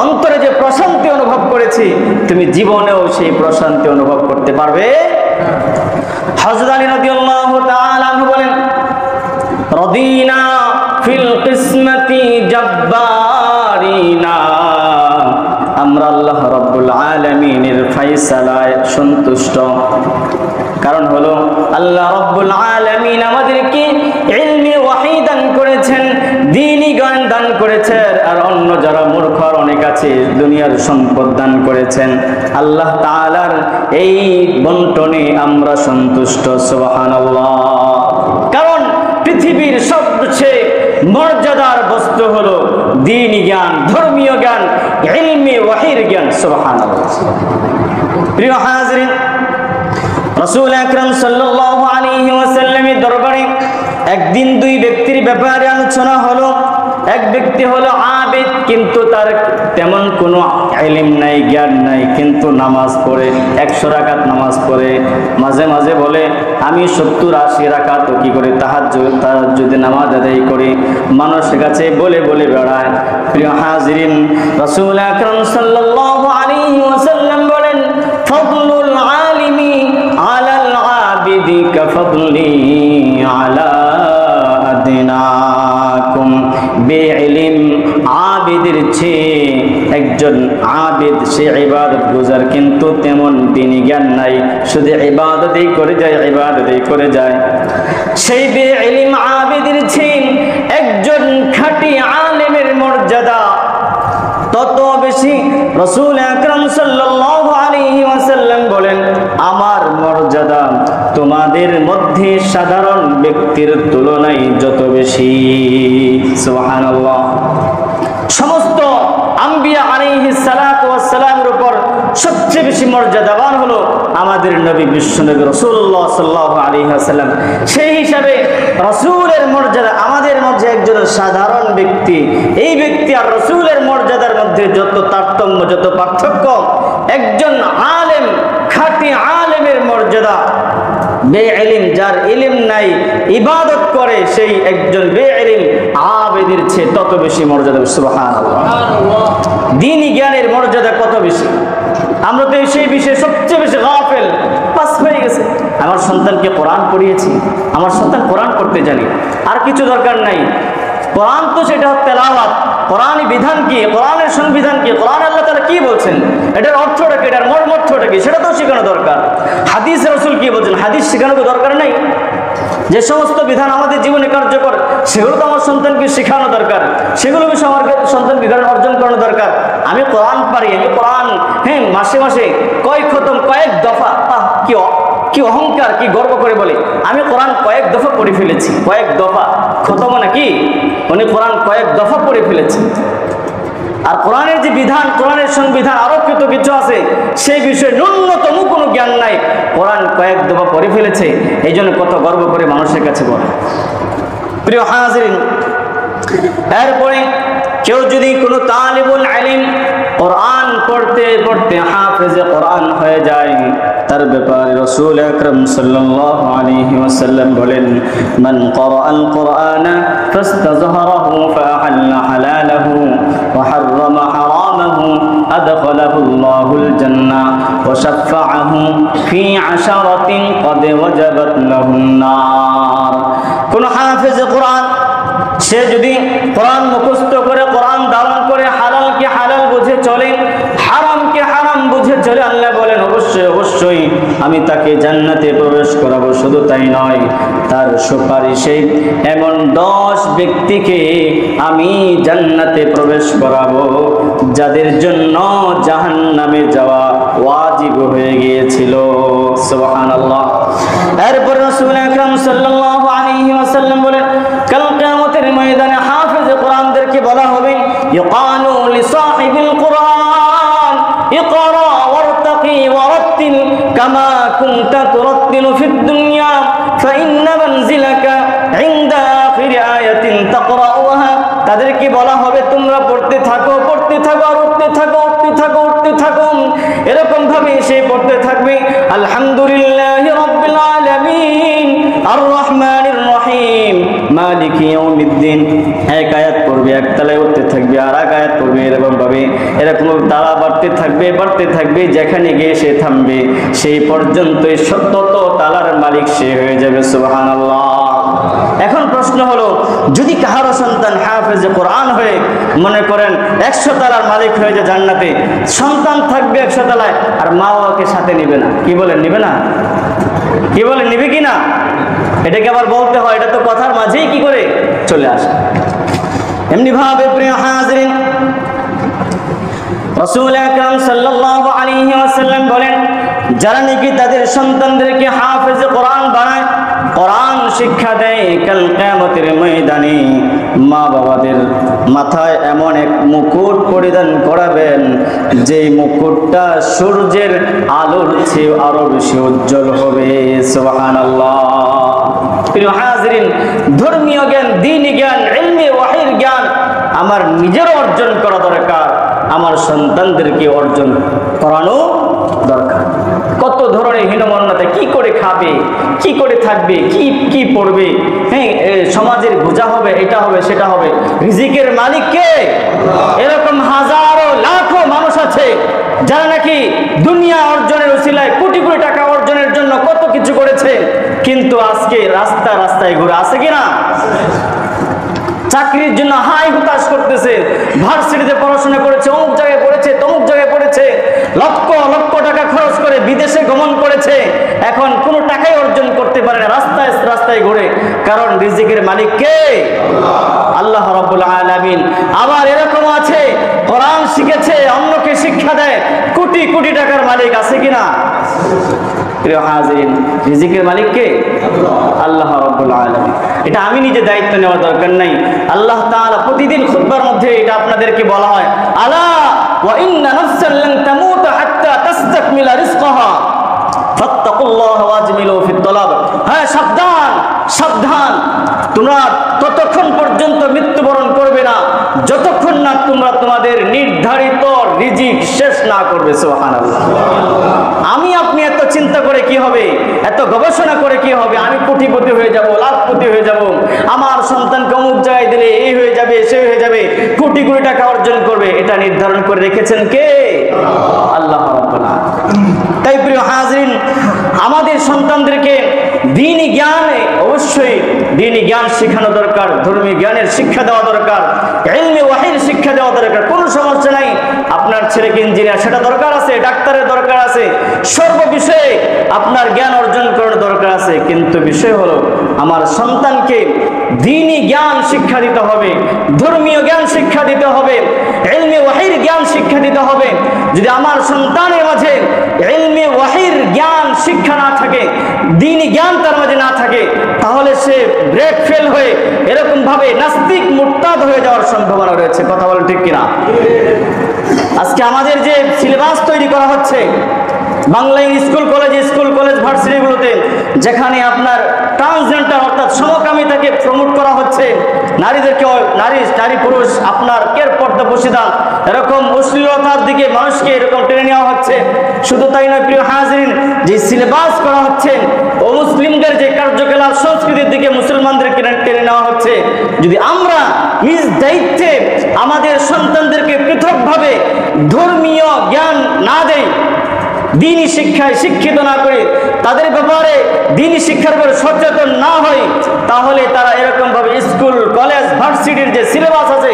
অন্তরে যে প্রশান্তি অনুভব করেছি, তুমি জীবনেও সেই প্রশান্তি অনুভব করতে পারবে। হযরত আলী রাদিয়াল্লাহু তাআলা আনহু বলেন, রাদিনা ফিল কিসমাতি জাব্বার ফায়সালায় সন্তুষ্ট। কারণ হলো আল্লাহ রাব্বুল আলামিন আমাদেরকে ইলমি ওয়াহী দান করেছেন, দ্বীনি জ্ঞান দান করেছেন, আর অন্য যারা মূর্খ অনেক আছে দুনিয়ার সম্পদ দান করেছেন। আল্লাহ তাআলার এই বন্টনে আমরা সন্তুষ্ট, সুবহানাল্লাহ। কারণ পৃথিবীর সবচেয়ে মর্যাদার বস্তু হলো দ্বীনি জ্ঞান, ধর্মীয় জ্ঞান, ইলমি ওয়াহীর জ্ঞান, সুবহানাল্লাহ। প্রিয় হাজিরিন, রাসূল আকরাম সাল্লাল্লাহু আলাইহি ওয়াসাল্লামের দরবারে একদিন দুই ব্যক্তির ব্যাপারে আলোচনা হলো। এক ব্যক্তি হলো আবেদ, কিন্তু তার তেমন কোনো ইলম নাই, জ্ঞান নাই, কিন্তু নামাজ পড়ে 100 রাকাত নামাজ পড়ে। মাঝে মাঝে বলে আমি 70-80 রাকাত কি করে তাহাজ্জুদ নামাজ আদায় করি, মানুষের কাছে বলে বলে বেড়ায়। প্রিয় হাজিরিন, রাসূল আকরাম সাল্লাল্লাহু আলাইহি ওয়াসাল্লাম বলেন ফাদলুল আলিমি আলাল আবিদি কাফদলি আলা আদনাকুম। বেইলম আবিদের চেয়ে একজন আবিদ সে ইবাদত গুজার, কিন্তু তেমন দ্বীনি জ্ঞান নাই, শুধু ইবাদতই করে যায়। সেই বেইলম আবিদের চেয়ে একজন খাঁটি আলেমের মর্যাদা তত বেশি। রাসূল আকরাম সাল্লাল্লাহু আলাইহি ওয়াসাল্লাম বলেন আমার মর্যাদা তোমাদের মধ্যে সাধারণ ব্যক্তির তুলনায় যত বেশি। সুবহানাল্লাহ। সমস্ত আম্বিয়া আলাইহিস সালাতু ওয়াস সালামের উপর সবচেয়ে বেশি মর্যাদাবান হলো আমাদের নবী বিশ্বনবী রাসূলুল্লাহ সাল্লাল্লাহু আলাইহি ওয়াসাল্লাম। সেই হিসাবে রাসূলের মর্যাদা আমাদের মধ্যে একজন সাধারণ ব্যক্তি, এই ব্যক্তি আর রাসূলের মর্যাদার মধ্যে যত তারতম্য, যত পার্থক্য, একজন আলেম, খাঁটি আলেমের মর্যাদা বেইলম যার ইলম নাই ইবাদত করে সেই একজন বেইলম আবেদের চেয়ে তত বেশি মর্যাদা। সুবহানাল্লাহ। দ্বীনি জ্ঞানের মর্যাদা কত বেশি! আমরা তো সেই বিষয়ে সবচেয়ে বেশি গাফেল, পাস হয়ে গেছে। আমার সন্তানকে কোরআন পড়িয়েছি, আমার সন্তান কোরআন পড়তে জানি, আর কিছু দরকার নাই। কোরআন তো সেটা তেলাওয়াত, কোরআনী বিধান কি, কোরআনের সংবিধান কি, কোরআন আল্লাহ তাআলা কি বলছেন, এটার অর্থটা কি, এটার মর্মটা কি, সেটা তো শেখানো দরকার। হাদিস রাসূল কি বলছেন, হাদিস শেখানো তো দরকার নাই? যে সমস্ত বিধান আমাদের জীবনে কার্যকর সেগুলো তো আমার সন্তানকে শেখানো দরকার, সেগুলো বিষয়ে আমার সন্তানকে জ্ঞান অর্জন করানো দরকার। আমি কোরআন পারি, আমি কোরআন মাসে মাসে কয়েক খতম, কয়েক দফা, কি অহংকার, কি গর্ব করে বলে আমি কোরআন কয়েক দফা পড়ে ফেলেছি। কয়েক দফা খতম নাকি, উনি কোরআন কয়েক দফা পড়ে ফেলেছি। আর কোরআনের যে বিধান, কোরআনের সংবিধান আরোপিত কিছু আছে সেই বিষয়ে ন্যূনতম কোনো জ্ঞান নাই, কোরআন কয়েক দফা পড়ে ফেলেছে, এই জন্য কত গর্ব করে মানুষের কাছে বলে। প্রিয় হাজিরিন, এরপরে কেউ যদি কোনো তালিবুল ইলম কোরআন পড়তে পড়তে হাফেজে কোরআন হয়ে যায়, তার ব্যাপারে রাসূল আকরাম সাল্লাল্লাহু আলাইহি ওয়াসাল্লাম বলেন মান ক্বারাআল কুরআনা ফাস্তাযহারাহু ফাআহাল্লা হালালাহু ওয়া হাররামা হারামাহু আদখালাহু আল্লাহুল জান্নাহ ওয়া শাফাআহু ফি আশারাতিন ক্বাদ ওয়াজাবাত লাহুন নার। কোন হাফেজে কোরআন সে যদি কোরআন মুখস্থ করে, কোরআন ধারণ করে, হালালকে হালাল বুঝে চলে, হারামকে হারাম বুঝে চলে, আল্লাহ বলেন অবশ্যই অবশ্যই আমি তাকে জান্নাতে প্রবেশ করাবো। শুধু তাই নয়, তার সুপারিশে এমন 10 ব্যক্তিকে আমি জান্নাতে প্রবেশ করাবো যাদের জন্য জাহান্নামে যাওয়া ওয়াজিব হয়ে গিয়েছিল। সুবহানাল্লাহ। এরপর রাসূল আকরাম সাল্লাল্লাহু আলাইহি ওয়াসাল্লাম বলেন কাল কিয়ামতের ময়দানে হাফেজে কোরআনদেরকে বলা হবে ইকানু লিসাহিবিল কোরআন ইকরা ওয়ারতাকি ওয়ারাত্তিল কামা কুনতা তুরাত্তিলু ফিদ দুনিয়া ফাইন্না মানজিলাকা ইনদা আখির আয়াতিন তাকরাউহা। তাদেরকে বলা হবে তোমরা পড়তে থাকো, পড়তে থাকো, আর উঠতে থাকো, উঠতে থাকো, উঠতে থাকো, এরকম ভাবে সে পড়তে থাকবে আলহামদুলিল্লাহি রাব্বিল আলামিন আর রহমানির রহিম মালিকি ইয়াউমিদ্দিন। এক আয়াত পড়বে, এক তালায় উঠতে থাকবে, আর এক আয়াত পড়বে, এরকম ভাবে এরকম তালা বাড়তে থাকবে, বাড়তে থাকবে, যেখানে গিয়ে সে থামবে সেই পর্যন্তই শত তালার মালিক সে হয়ে যাবে। সুবহানাল্লাহ। এখন প্রশ্ন হলো, যদি কাহারো সন্তান হাফেজ হাফেজ কোরআন হয়ে মনে করেন 100 তলার মালিক হয়ে যে জান্নাতে, সন্তান থাকবে 100 তলায় আর মা বাবাকে সাথে নিবে না। কি বলেন, নিবে না? কি বলেন, নিবে কি না? এটাকে আবার বলতে হয়, এটা তো কথার মাঝেই কি করে চলে আসে। এমনি ভাবে প্রিয় হাজিরিন, রাসূল আকরাম সাল্লাল্লাহু আলাইহি ওয়াসাল্লাম বলেন, যারা নাকি তাদের সন্তানদেরকে হাফেজ কোরআন বানায়, কোরআন শিক্ষা দেয়, কাল কিয়ামতের ময়দানে মা বাবাদের মাথায় এমন এক মুকুট পরিধান করাবেন, যেই মুকুটটা সূর্যের আলোর চেয়ে আরো বেশি উজ্জ্বল হবে। সুবহানাল্লাহ। প্রিয় হাজিরিন, ধর্মীয় জ্ঞান, দ্বীনি জ্ঞান, ইলমে ওয়াহির জ্ঞান আমার নিজের অর্জন করা দরকার, আমার সন্তানদেরকে অর্জন করানো দরকার। কত ধরনের হীনমন্যতা, কি করে খাবে, কি করে থাকবে, কি পড়বে, হ্যাঁ সমাজের বোঝা হবে, এটা হবে সেটা হবে। রিজিকের মালিক কে? এরকম হাজারো লাখো মানুষ আছে যারা নাকি দুনিয়া অর্জনের উসিলায় কোটি কোটি টাকা অর্জনের জন্য কত কিছু করেছে, কিন্তু আজকে রাস্তায় ঘুরে আছে কিনা? চাকরির জন্য হাই হুতাশ করতেছে, ভার্সিটিতে পড়াশোনা করেছে, অমুক জায়গায় পড়েছে, তমুক জায়গায় পড়েছে, লক্ষ লক্ষ টাকা খরচ করে বিদেশে গমন করেছে, এখন কোনো টাকাই অর্জন করতে পারে না, রাস্তায় ঘুরে। কারণ রিজিকের মালিক কে? আল্লাহ রাব্বুল আলামিন। আবার এরকম আছে, কোরআন শিখেছে, অন্যকে শিক্ষা দেয়, কোটি কোটি টাকার মালিক আছে কিনা? প্রিয় হাজিরিন, রিজিকের মালিক কে? আল্লাহ রাব্বুল আলামিন। এটা আমি নিজে দায়িত্ব নেওয়ার দরকার নাই। আল্লাহ তাআলা প্রতিদিন খুতবার মধ্যে এটা আপনাদেরকে বলা হয়, আলা ওয়া ইন্না নাফসান লান তামুত হাত্তা তাস্তাকমিলা রিজকাহা ফাত্তাকুল্লাহ ওয়াজমিলু ফিত তালাব। হ্যাঁ, সাবধান সাবধান, তোমরা ততক্ষণ পর্যন্ত মৃত্যুবরণ করবে না যতক্ষণ না তোমরা তোমাদের নির্ধারিত রিজিক শেষ না করবে। সুবহানাল্লাহ। আমি আপনি এত চিন্তা করে কি হবে, এত গবেষণা করে কি হবে, আমি কোটিপতি হয়ে যাব, লাখপতি হয়ে যাব, আমার সন্তানকে অমুক জায়গায় দিলে এই হয়ে যাবে, সে হয়ে যাবে, কোটি কোটি টাকা অর্জন করবে, এটা নির্ধারণ করে রেখেছেন কে? আল্লাহ রাব্বুল আলামিন। তাই প্রিয় হাজিরিন, আমাদের সন্তানদেরকে দ্বীনি জ্ঞানে, অবশ্যই দ্বীনি জ্ঞান শেখানো দরকার, ধর্মীয় জ্ঞানের শিক্ষা দেওয়া দরকার, ইলমে ওয়াহির শিক্ষা দেওয়া দরকার। কোনো সমস্যা নাই, আপনার ছেলেকে ইঞ্জিনিয়ার সেটা দরকার আছে, ডাক্তারের দরকার আছে, সর্ব বিষয়ে আপনার জ্ঞান অর্জন করার দরকার আছে, কিন্তু বিষয় হলো আমার সন্তানকে দ্বীনি জ্ঞান শিক্ষা দিতে হবে, ধর্মীয় জ্ঞান শিক্ষা দিতে হবে, ইলমে ওয়াহির জ্ঞান শিক্ষা দিতে হবে। যদি আমার সন্তানের মাঝে ইলমে ওয়াহির জ্ঞান শিক্ষা না থাকে, দ্বীনি জ্ঞান তার মাঝে না থাকে, তাহলে সে ব্রেক ফেল হয়ে এরকম ভাবে নাস্তিক মুরতাদ হয়ে যাওয়ার সম্ভাবনা রয়েছে। কথা বলেন ঠিক কিনা? আজকে আমাদের যে সিলেবাস তৈরি করা হচ্ছে বাংলা স্কুল কলেজ ভার্সিটিগুলোতে, যেখানে আপনার ট্রান্সজেন্ডার অর্থাৎ সমকামিতাকে প্রমোট করা হচ্ছে, নারীদেরকে নারী পুরুষ আপনার কের পর্দা বসিদান, এরকম অশ্লীলতার দিকে মানুষকে এরকম টেনে নেওয়া হচ্ছে। শুধু তাই নয় প্রিয় হাজিরিন, যে সিলেবাস করা হচ্ছে ও মুসলিমদের যে কার্যকলাপ সংস্কৃতির দিকে মুসলমানদেরকে টেনে নেওয়া হচ্ছে, যদি আমরা নিজ দায়িত্বে আমাদের সন্তানদেরকে পৃথকভাবে ধর্মীয় জ্ঞান না দেই, দ্বীনি শিক্ষায় শিক্ষিত না করে, তাদের ব্যাপারে দ্বীনি শিক্ষার উপর সচেতন না হয়, তাহলে তারা এরকম ভাবে স্কুল কলেজ ভার্সিটির যে সিলেবাস আছে,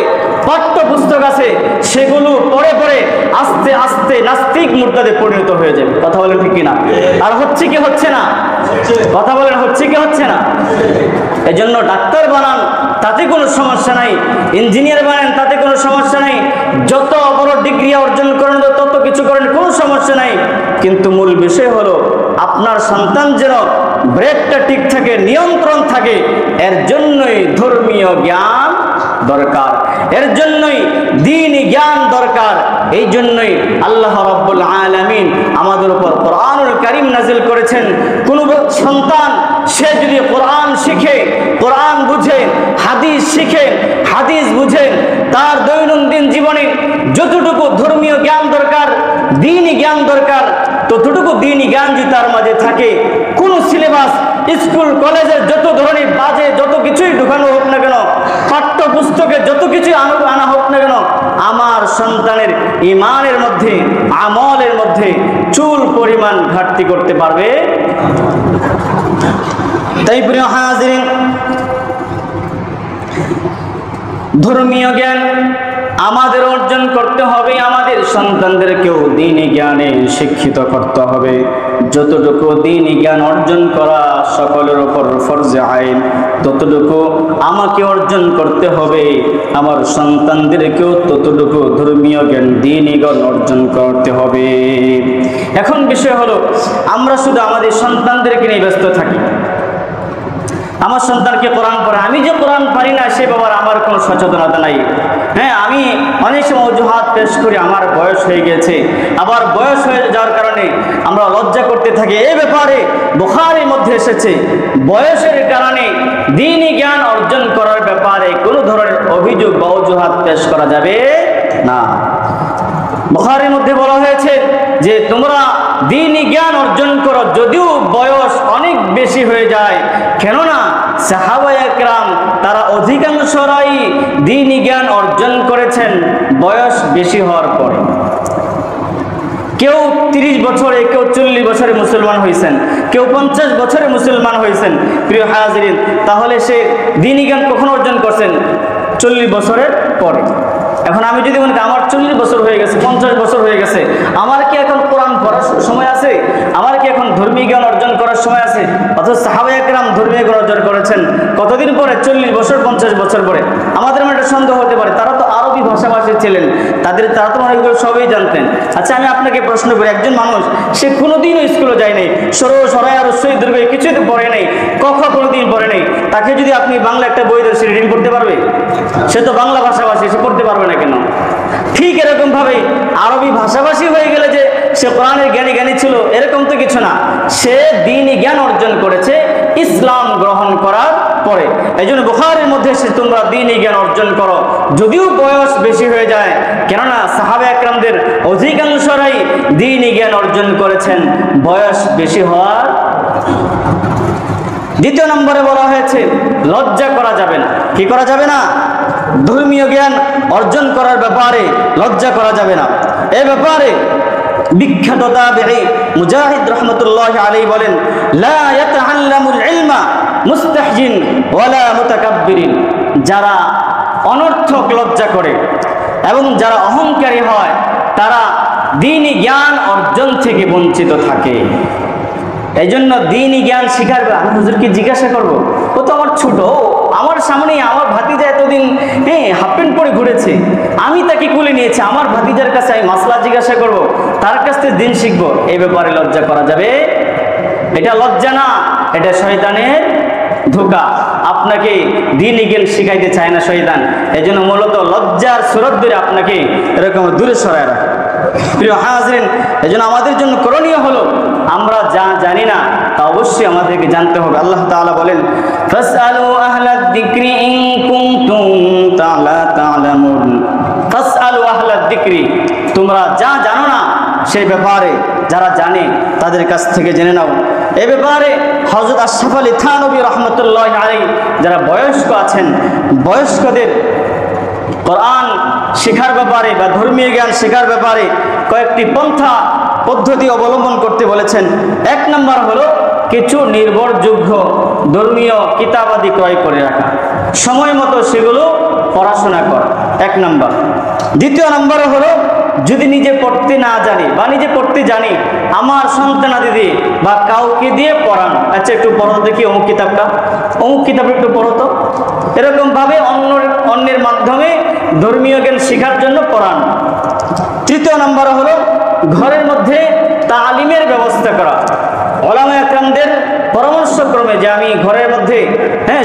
পাঠ্যপুস্তক আছে, সেগুলো পড়ে পড়ে আস্তে আস্তে নাস্তিক মুরতাদে পরিণত হয়ে যাবে। কথা বলেন ঠিক কিনা? আর হচ্ছে কি হচ্ছে না? কথা বলেন, হচ্ছে কি হচ্ছে না? এজন্য ডাক্তার বানান, তাতে কোনো সমস্যা নাই, ইঞ্জিনিয়ার বানান, তাতে কোনো সমস্যা নাই, যত বড় ডিগ্রি অর্জন করেন, তত কিছু করেন, কোনো সমস্যা নাই, কিন্তু মূল বিষয় হলো আপনার সন্তান যেন ব্রেকটা ঠিক থাকে, নিয়ন্ত্রণ থাকে। এর জন্যই ধর্মীয় জ্ঞান দরকার, এর জন্যই দ্বীনি জ্ঞান দরকার। এই জন্যই আল্লাহ রাব্বুল আলামিন আমাদের উপর কোরআনুল কারীম নাযিল করেছেন। কোন সন্তান সে যদি কোরআন শিখে, কোরআন বুঝে, হাদিস শিখে, হাদিস বুঝে, তার দৈনন্দিন জীবনে যতটুকু ধর্মীয় জ্ঞান দরকার, দ্বীনি জ্ঞান দরকার, ততটুকু দ্বীনি জ্ঞান যদি তার মাঝে থাকে, কোন সিলেবাস স্কুল কলেজের যত ধরনের বাজে যত কিছুই ঢুকানো হোক না কেন, পাঠ্যপুস্তকে যত কিছুই আনা হোক না কেন, আমার সন্তানের ঈমানের মধ্যে, আমলের মধ্যে চুল পরিমাণ ঘাটতি করতে পারবে। তাই প্রিয় হাজিরিন, ধর্মীয় জ্ঞান আমাদের অর্জন করতে হবে, আমাদের সন্তানদেরকেও দ্বীনি জ্ঞানে শিক্ষিত করতে হবে। যতটুকু দ্বীনি জ্ঞান অর্জন করা সকলের উপর ফরজে আইন, ততটুকু আমাকে অর্জন করতে হবে, আমার সন্তানদেরকেও ততটুকু ধর্মীয় জ্ঞান দ্বীনি জ্ঞান অর্জন করতে হবে। এখন বিষয় হলো, আমরা শুধু আমাদের সন্তানদেরকে নিয়ে ব্যস্ত থাকি। আমার সন্তানকে কোরআন পড়ে, আমি যে কোরআন পারি না সে ব্যাপারে আমার কোনো সচেতনতা নাই। হ্যাঁ, আমি অনেক সময় অজুহাত পেশ করি, আমার বয়স হয়ে গেছে, আবার বয়স হয়ে যাওয়ার কারণে আমরা লজ্জা করতে থাকি। এই ব্যাপারে বুখারীর মধ্যে এসেছে, বয়সের কারণে দ্বীনি জ্ঞান অর্জন করার ব্যাপারে কোনো ধরনের অভিযোগ বা অজুহাত পেশ করা যাবে না। বুখারীর মধ্যে বলা হয়েছে যে তোমরা দ্বীনি জ্ঞান অর্জন করো যদিও বয়স অনেক বেশি হয়ে যায়, কেননা সাহাবায়ে কেরাম তারা অধিকাংশরাই দ্বীনি জ্ঞান অর্জন করেছেন বয়স বেশি হওয়ার পরে। কেউ 30 বছরে, কেউ 40 বছরে মুসলমান হয়েছেন, কেউ 50 বছরে মুসলমান হয়েছেন। প্রিয় হাজিরিন, তাহলে সে দ্বীনি জ্ঞান কখন অর্জন করছেন? 40 বছরের পরে। এখন আমি যদি মনে করি আমার 40 বছর হয়ে গেছে, 50 বছর হয়ে গেছে, আমার কি এখন কোরআন পড়ার সময় আছে? আমার কি এখন ধর্মীয় জ্ঞান অর্জন করার সময় আছে? অথচ সাহাবায়ে কেরাম ধর্মীয় জ্ঞান অর্জন করেছেন কতদিন পরে? 40 বছর, 50 বছর পরে। আমাদের মনে একটা সন্দেহ হতে পারে, তারা তো আরবি ভাষাভাষী ছিলেন, তারা তো অনেকগুলো সবই জানতেন। আচ্ছা, আমি আপনাকে প্রশ্ন করি, একজন মানুষ সে কোনোদিনও স্কুলে যায় নাই, সরাই আর রস্যই দীর্ঘ কিছুই তো পড়ে নাই, কোনোদিন পড়ে নাই, তাকে যদি আপনি বাংলা একটা বই দেন, সে রিডিং করতে পারবে? সে তো বাংলা ভাষাভাষী, সে পড়তে পারবে না কেন? ঠিক এরকম ভাবে আরবি ভাষাভাষী হয়ে গেলে যে সে কোরআনের জ্ঞানী ছিল এরকম তো কিছু না। সে দ্বীনি জ্ঞান অর্জন করেছে ইসলাম গ্রহণ করার পরে। এই জন্য বুখারীর মধ্যে এসে তোমরা দ্বীনি জ্ঞান অর্জন করো যদিও বয়স বেশি হয়ে যায়, কেননা সাহাবায়ে কেরামদের অধিকাংশরাই দ্বীনি জ্ঞান অর্জন করেছেন বয়স বেশি হওয়ার। দ্বিতীয় নম্বরে বলা হয়েছে লজ্জা করা যাবে না। কি করা যাবে না? ধর্মীয় জ্ঞান অর্জন করার ব্যাপারে লজ্জা করা যাবে না। এই ব্যাপারে বিখ্যাত তাবেঈ মুজাহিদ রাহমাতুল্লাহি আলাইহি বলেন, লা ইয়াতাআল্লামুল ইলমা মুস্তাহজিন ওয়ালা মুতাকাব্বিরিন। যারা অনর্থক লজ্জা করে এবং যারা অহংকারী হয় তারা দ্বীনি জ্ঞান অর্জন থেকে বঞ্চিত থাকে। এই জন্য দ্বীনি জ্ঞান শিখার, আমি হুজুরকে জিজ্ঞাসা করব, ও তো আমার ছোট, আমার সামনে আমার ভাতিজা এতদিন হাফ প্যান্ট পরে ঘুরেছে, আমি তাকে কুলে নিয়েছি, আমার ভাতিজার কাছে আমি মাসলা জিজ্ঞাসা করব, তার কাছ থেকে দিন শিখবো, এই ব্যাপারে লজ্জা করা যাবে? এটা লজ্জা না, এটা শয়তানের ধোঁকা। আপনাকে দ্বীনি জ্ঞান শিখাইতে চায় না শয়তান, এই জন্য মূলত লজ্জার সুরত ধরে আপনাকে এরকম দূরে সরায় রাখে। প্রিয় হাজিরিন, এই জন্য আমাদের জন্য করণীয় হলো আমরা যা জানি না তা অবশ্যই আমাদেরকে জানতে হবে। আল্লাহ তাআলা বলেন, ফাসআলু আহলাদ যিকরি ইন কুনতুম লা তা'লামুন। ফাসআলু আহলাদ যিকরি, তোমরা যা জানো না সেই ব্যাপারে যারা জানে তাদের কাছ থেকে জেনে নাও। এই ব্যাপারে হযরত আশরাফ আলী থানভী রাহমাতুল্লাহি আলাইহি যারা বয়স্ক আছেন, বয়স্কদের কোরআন শেখার ব্যাপারে বা ধর্মীয় জ্ঞান শেখার ব্যাপারে কয়েকটি পন্থা পদ্ধতি অবলম্বন করতে বলেছেন। এক নম্বর হলো কিছু নির্ভরযোগ্য ধর্মীয় কিতাবাদি ক্রয় করে রাখা, সময় মতো সেগুলো পড়াশোনা করা, এক নম্বর। দ্বিতীয় নম্বর হলো যদি নিজে পড়তে না জানি বা নিজে পড়তে জানি, আমার সন্তানাদি দিয়ে বা কাউকে দিয়ে পড়ান, আচ্ছা একটু পড়ো দেখি অমুক কিতাবটা, অমুক কিতাব একটু পড়ো তো, এরকমভাবে অন্যের মাধ্যমে ধর্মীয় জ্ঞান শেখার জন্য পড়ান। তৃতীয় নম্বর হলো ঘরের মধ্যে তালিমের ব্যবস্থা করা, ওলামা একরামদের পরামর্শক্রমে যে আমি ঘরের মধ্যে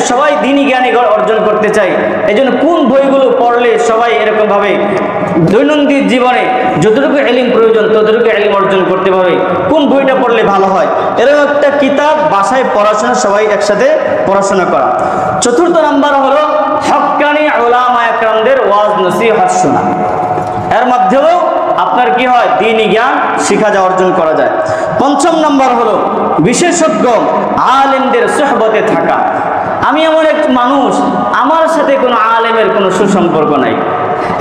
সবাই দ্বীনি জ্ঞান অর্জন করতে চাই, এই জন্য কোন বইগুলো পড়লে সবাই এরকমভাবে দৈনন্দিন জীবনে যতটুকু ইলম প্রয়োজন ততটুকু ইলম অর্জন করতে পারবে, কোন বইটা পড়লে ভালো হয়, এরকম একটা কিতাব বাসায় পড়াশোনা, সবাই একসাথে পড়াশোনা করা। চতুর্থ নাম্বার হলো হক্কানি ওলামা একরামদের ওয়াজ নসিহত শোনা, এর মাধ্যমেও আপনার কি হয় দ্বীনি জ্ঞান শিখা যায়, অর্জন করা যায়। পঞ্চম নম্বর হলো বিশেষজ্ঞ আলেমদের সুহবতে থাকা। আমি এমন এক মানুষ, আমার সাথে কোনো আলেমের কোনো সুসম্পর্ক নাই,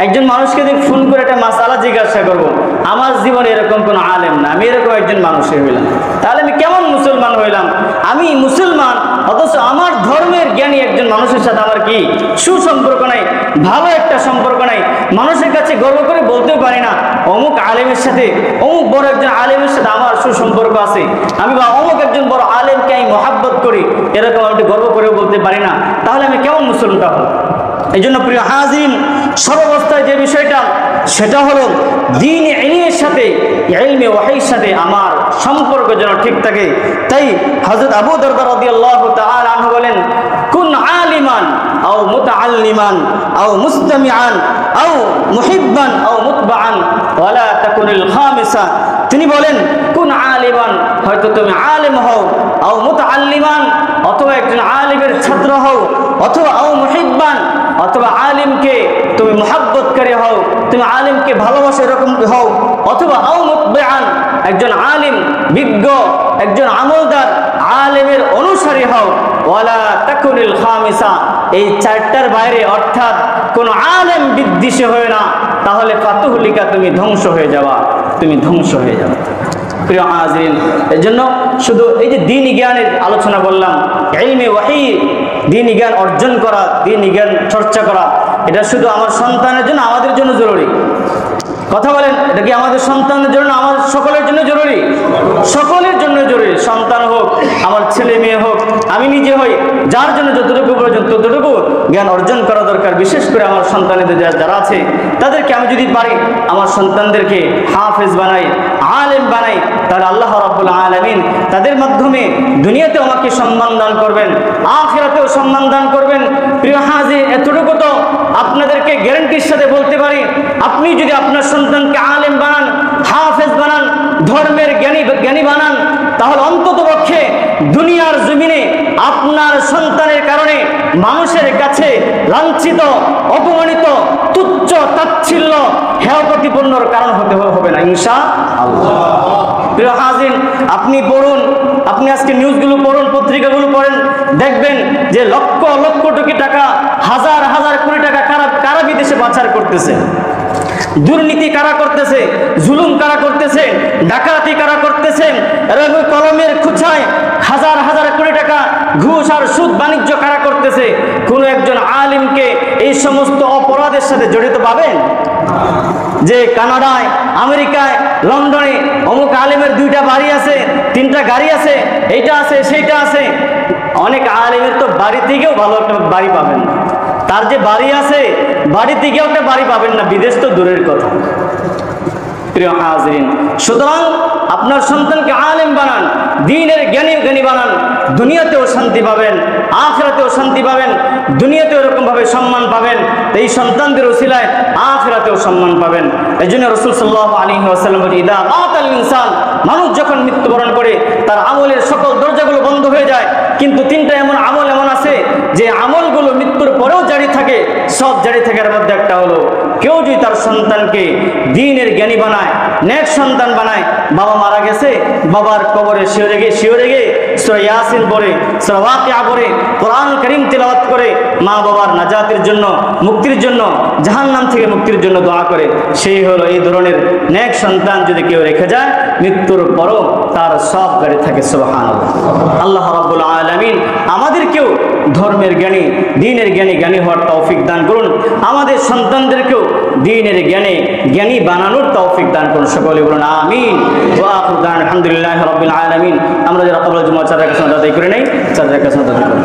একজন মানুষকে যদি ফোন করে একটা মাসালা জিজ্ঞাসা করব, আমার জীবনে এরকম কোনো আলেম না, আমি এরকম একজন মানুষই হইলাম, তাহলে আমি কেমন মুসলমান হইলাম? আমি মুসলমান, অথচ আমার ধর্মের জ্ঞানী একজন মানুষের সাথে আমার কি সুসম্পর্ক নাই, ভালো একটা সম্পর্ক নাই। মানুষের কাছে গর্ব করে বলতেও পারি না অমুক আলেমের সাথে, অমুক বড় একজন আলেমের সাথে আমার সুসম্পর্ক আছে, আমি বা অমুক একজন বড় আলেমকে আমি মহাব্বত করি, এরকম আমি গর্ব করেও বলতে পারি না। তাহলে আমি কেমন মুসলমান হব? এই জন্য প্রিয় হাজিরিন, সর্বাবস্থায় যে বিষয়টা সেটা হলো দ্বীন ইলমের সাথে, ইলমে ওয়াহির সাথে আমার সম্পর্ক যেন ঠিক থাকে। তাই হযরত আবু দারদা রাদিয়াল্লাহু তাআলা আনহু বলেন, কুন আলিমান আও মুতাআল্লিমান আও মুস্তামিআন আও মুহিব্বান আও মুতবাআন ওয়ালা তাকুনিল খামিসা। তিনি বলেন, কুন আলিমান, হয়তো তুমি আলেম হও, আও মুতাআল্লিমান, অথবা একজন আলিমের ছাত্র হও, অথবা আও মুহিব্বান, অথবা আলিমকে তুমি মুহাব্বতকারী হও, তুমি আলিমকে ভালোবাসো এরকম হও, অথবা আও মুতবিআন, একজন আলিম বিজ্ঞ একজন আমলদার আলিমের অনুসারী হও, ওয়ালা তাকুনিল খামিসা, এই চারটার বাইরে অর্থাৎ কোন আলেম বিদ্বেষী হয় না, তাহলে ফাতুহলিকা, তুমি ধ্বংস হয়ে যাবা, তুমি ধ্বংস হয়ে যাবে। প্রিয় হাজিরিন, এর জন্য শুধু এই যে দ্বীনি জ্ঞানের আলোচনা বললাম, ইলমে ওয়াহি, দ্বীনি জ্ঞান অর্জন করা, দ্বীনি জ্ঞান চর্চা করা, এটা শুধু আমার সন্তানের জন্য, আমাদের জন্য জরুরি। কথা বলেন, এটা কি আমাদের সন্তানের জন্য, আমাদের সকলের জন্য জরুরি? সকলের জন্য জরুরি। সন্তান হোক, আমার ছেলে মেয়ে হোক, আমি নিজে হই, যার জন্য যতটুকু প্রয়োজন ততটুকু জ্ঞান অর্জন করা দরকার। বিশেষ করে আমার সন্তানেদের যারা আছে তাদেরকে আমি যদি পারি আমার সন্তানদেরকে হাফেজ বানাই, আলেম বানাই, তাহলে আল্লাহ রাব্বুল আলামিন তাদের মাধ্যমে দুনিয়াতেও আমাকে সম্মান দান করবেন, আখিরাতেও সম্মান দান করবেন। প্রিয় হাজির, এতটুকু তো আপনাদেরকে গ্যারান্টির সাথে বলতে পারি, আপনি যদি আপনার সন্তানকে আলেম বানান, হাফেজ বানান, ধর্মের জ্ঞানী বানান, তাহলে অন্ততপক্ষে দুনিয়ার জমিনে আপনার সন্তানের কারণে মানুষের কাছে লাঞ্ছিত, অপমানিত, তুচ্ছ, তাচ্ছিল্য, হেয় প্রতিপন্নর কারণ হতে হবে না ইনশাআল্লাহ। প্রিয় হাজির, আপনি পড়ুন, আপনি আজকে নিউজগুলো পড়ুন, পত্রিকাগুলো পড়েন, দেখবেন যে লক্ষ লক্ষ কোটি টাকা, হাজার হাজার কোটি টাকা কারা বিদেশে পাচার করতেছে, দুর্নীতি কারা করতেছে, জুলুম কারা করতেছে, ডাকাতি কারা করতেছে, কলমের খুঁচায় হাজার হাজার কোটি টাকা ঘুষ আর সুদ বাণিজ্য কারা করতেছে। কোন একজন আলিমকে এই সমস্ত অপরাধের সাথে জড়িত পাবেন? যে কানাডায়, আমেরিকায়, লন্ডনে অমুক আলিমের 2টা বাড়ি আছে, 3টা গাড়ি আছে, এইটা আছে, সেইটা আছে। অনেক আলিমের তো বাড়ি থেকেও ভালো একটা বাড়ি পাবেন না, তার যে বাড়ি আছে বাড়ি থেকেও একটা বাড়ি পাবেন না, বিদেশ তো দূরের কথা। প্রিয় হাজিরিন, সুতরাং আপনার সন্তানকে আলেম বানান, দ্বীনের জ্ঞানী বানান, দুনিয়াতেও শান্তি পাবেন, আখিরাতেও শান্তি পাবেন, দুনিয়াতেও এরকম ভাবে সম্মান পাবেন, এই সন্তানদের ওসিলায় আখিরাতেও সম্মান পাবেন। এই জন্য রাসূল সাল্লাল্লাহু আলাইহি ওয়াসাল্লাম বলেন, ইদা মাতাল ইনসান, মানুষ যখন মৃত্যুবরণ করে তার আমলের সকল দরজাগুলো বন্ধ হয়ে যায়, কিন্তু 3টা এমন আমল এমন আছে যে আমলগুলো মৃত্যুর পরেও জারি থাকে। সব জারি থাকার মধ্যে একটা হলো, কেউ যদি তার সন্তানকে দ্বীনের জ্ঞানী বানায়, নেক সন্তান বানায়, বাবা মারা গেছে, বাবার কবরে শিওরে গিয়ে সূরা ইয়াসিন পড়ে, সূরা ওয়াকিয়া পড়ে, কোরআন কারীম তেলাওয়াত করে, মা বাবার নাজাতের জন্য, মুক্তির জন্য, জাহান্নাম থেকে মুক্তির জন্য দোয়া করে, সেই হলো এই ধরনের নেক সন্তান যদি কেউ রেখে যায়, মৃত্যুর পরও তার সব গাড়ি থাকে। সুবহানাল্লাহ। আল্লাহ রাব্বুল আলামিন আমাদেরকেও ধর্মের জ্ঞানী, দ্বীনের জ্ঞানী হওয়ার তৌফিক দান করুন, আমাদের সন্তানদেরকেও দ্বীনের জ্ঞানী বানানোর তৌফিক দান করুন। সকলে বলুন আমিন। ওয়া আখিরু দাওয়ানা আলহামদুলিল্লাহি রাব্বিল আলামিন। আমরা যারা ক্বাবলা জুমআ 4 রাকাত সালাত আদায় করে নেই, 4 রাকাত সালাত আদায় করুন।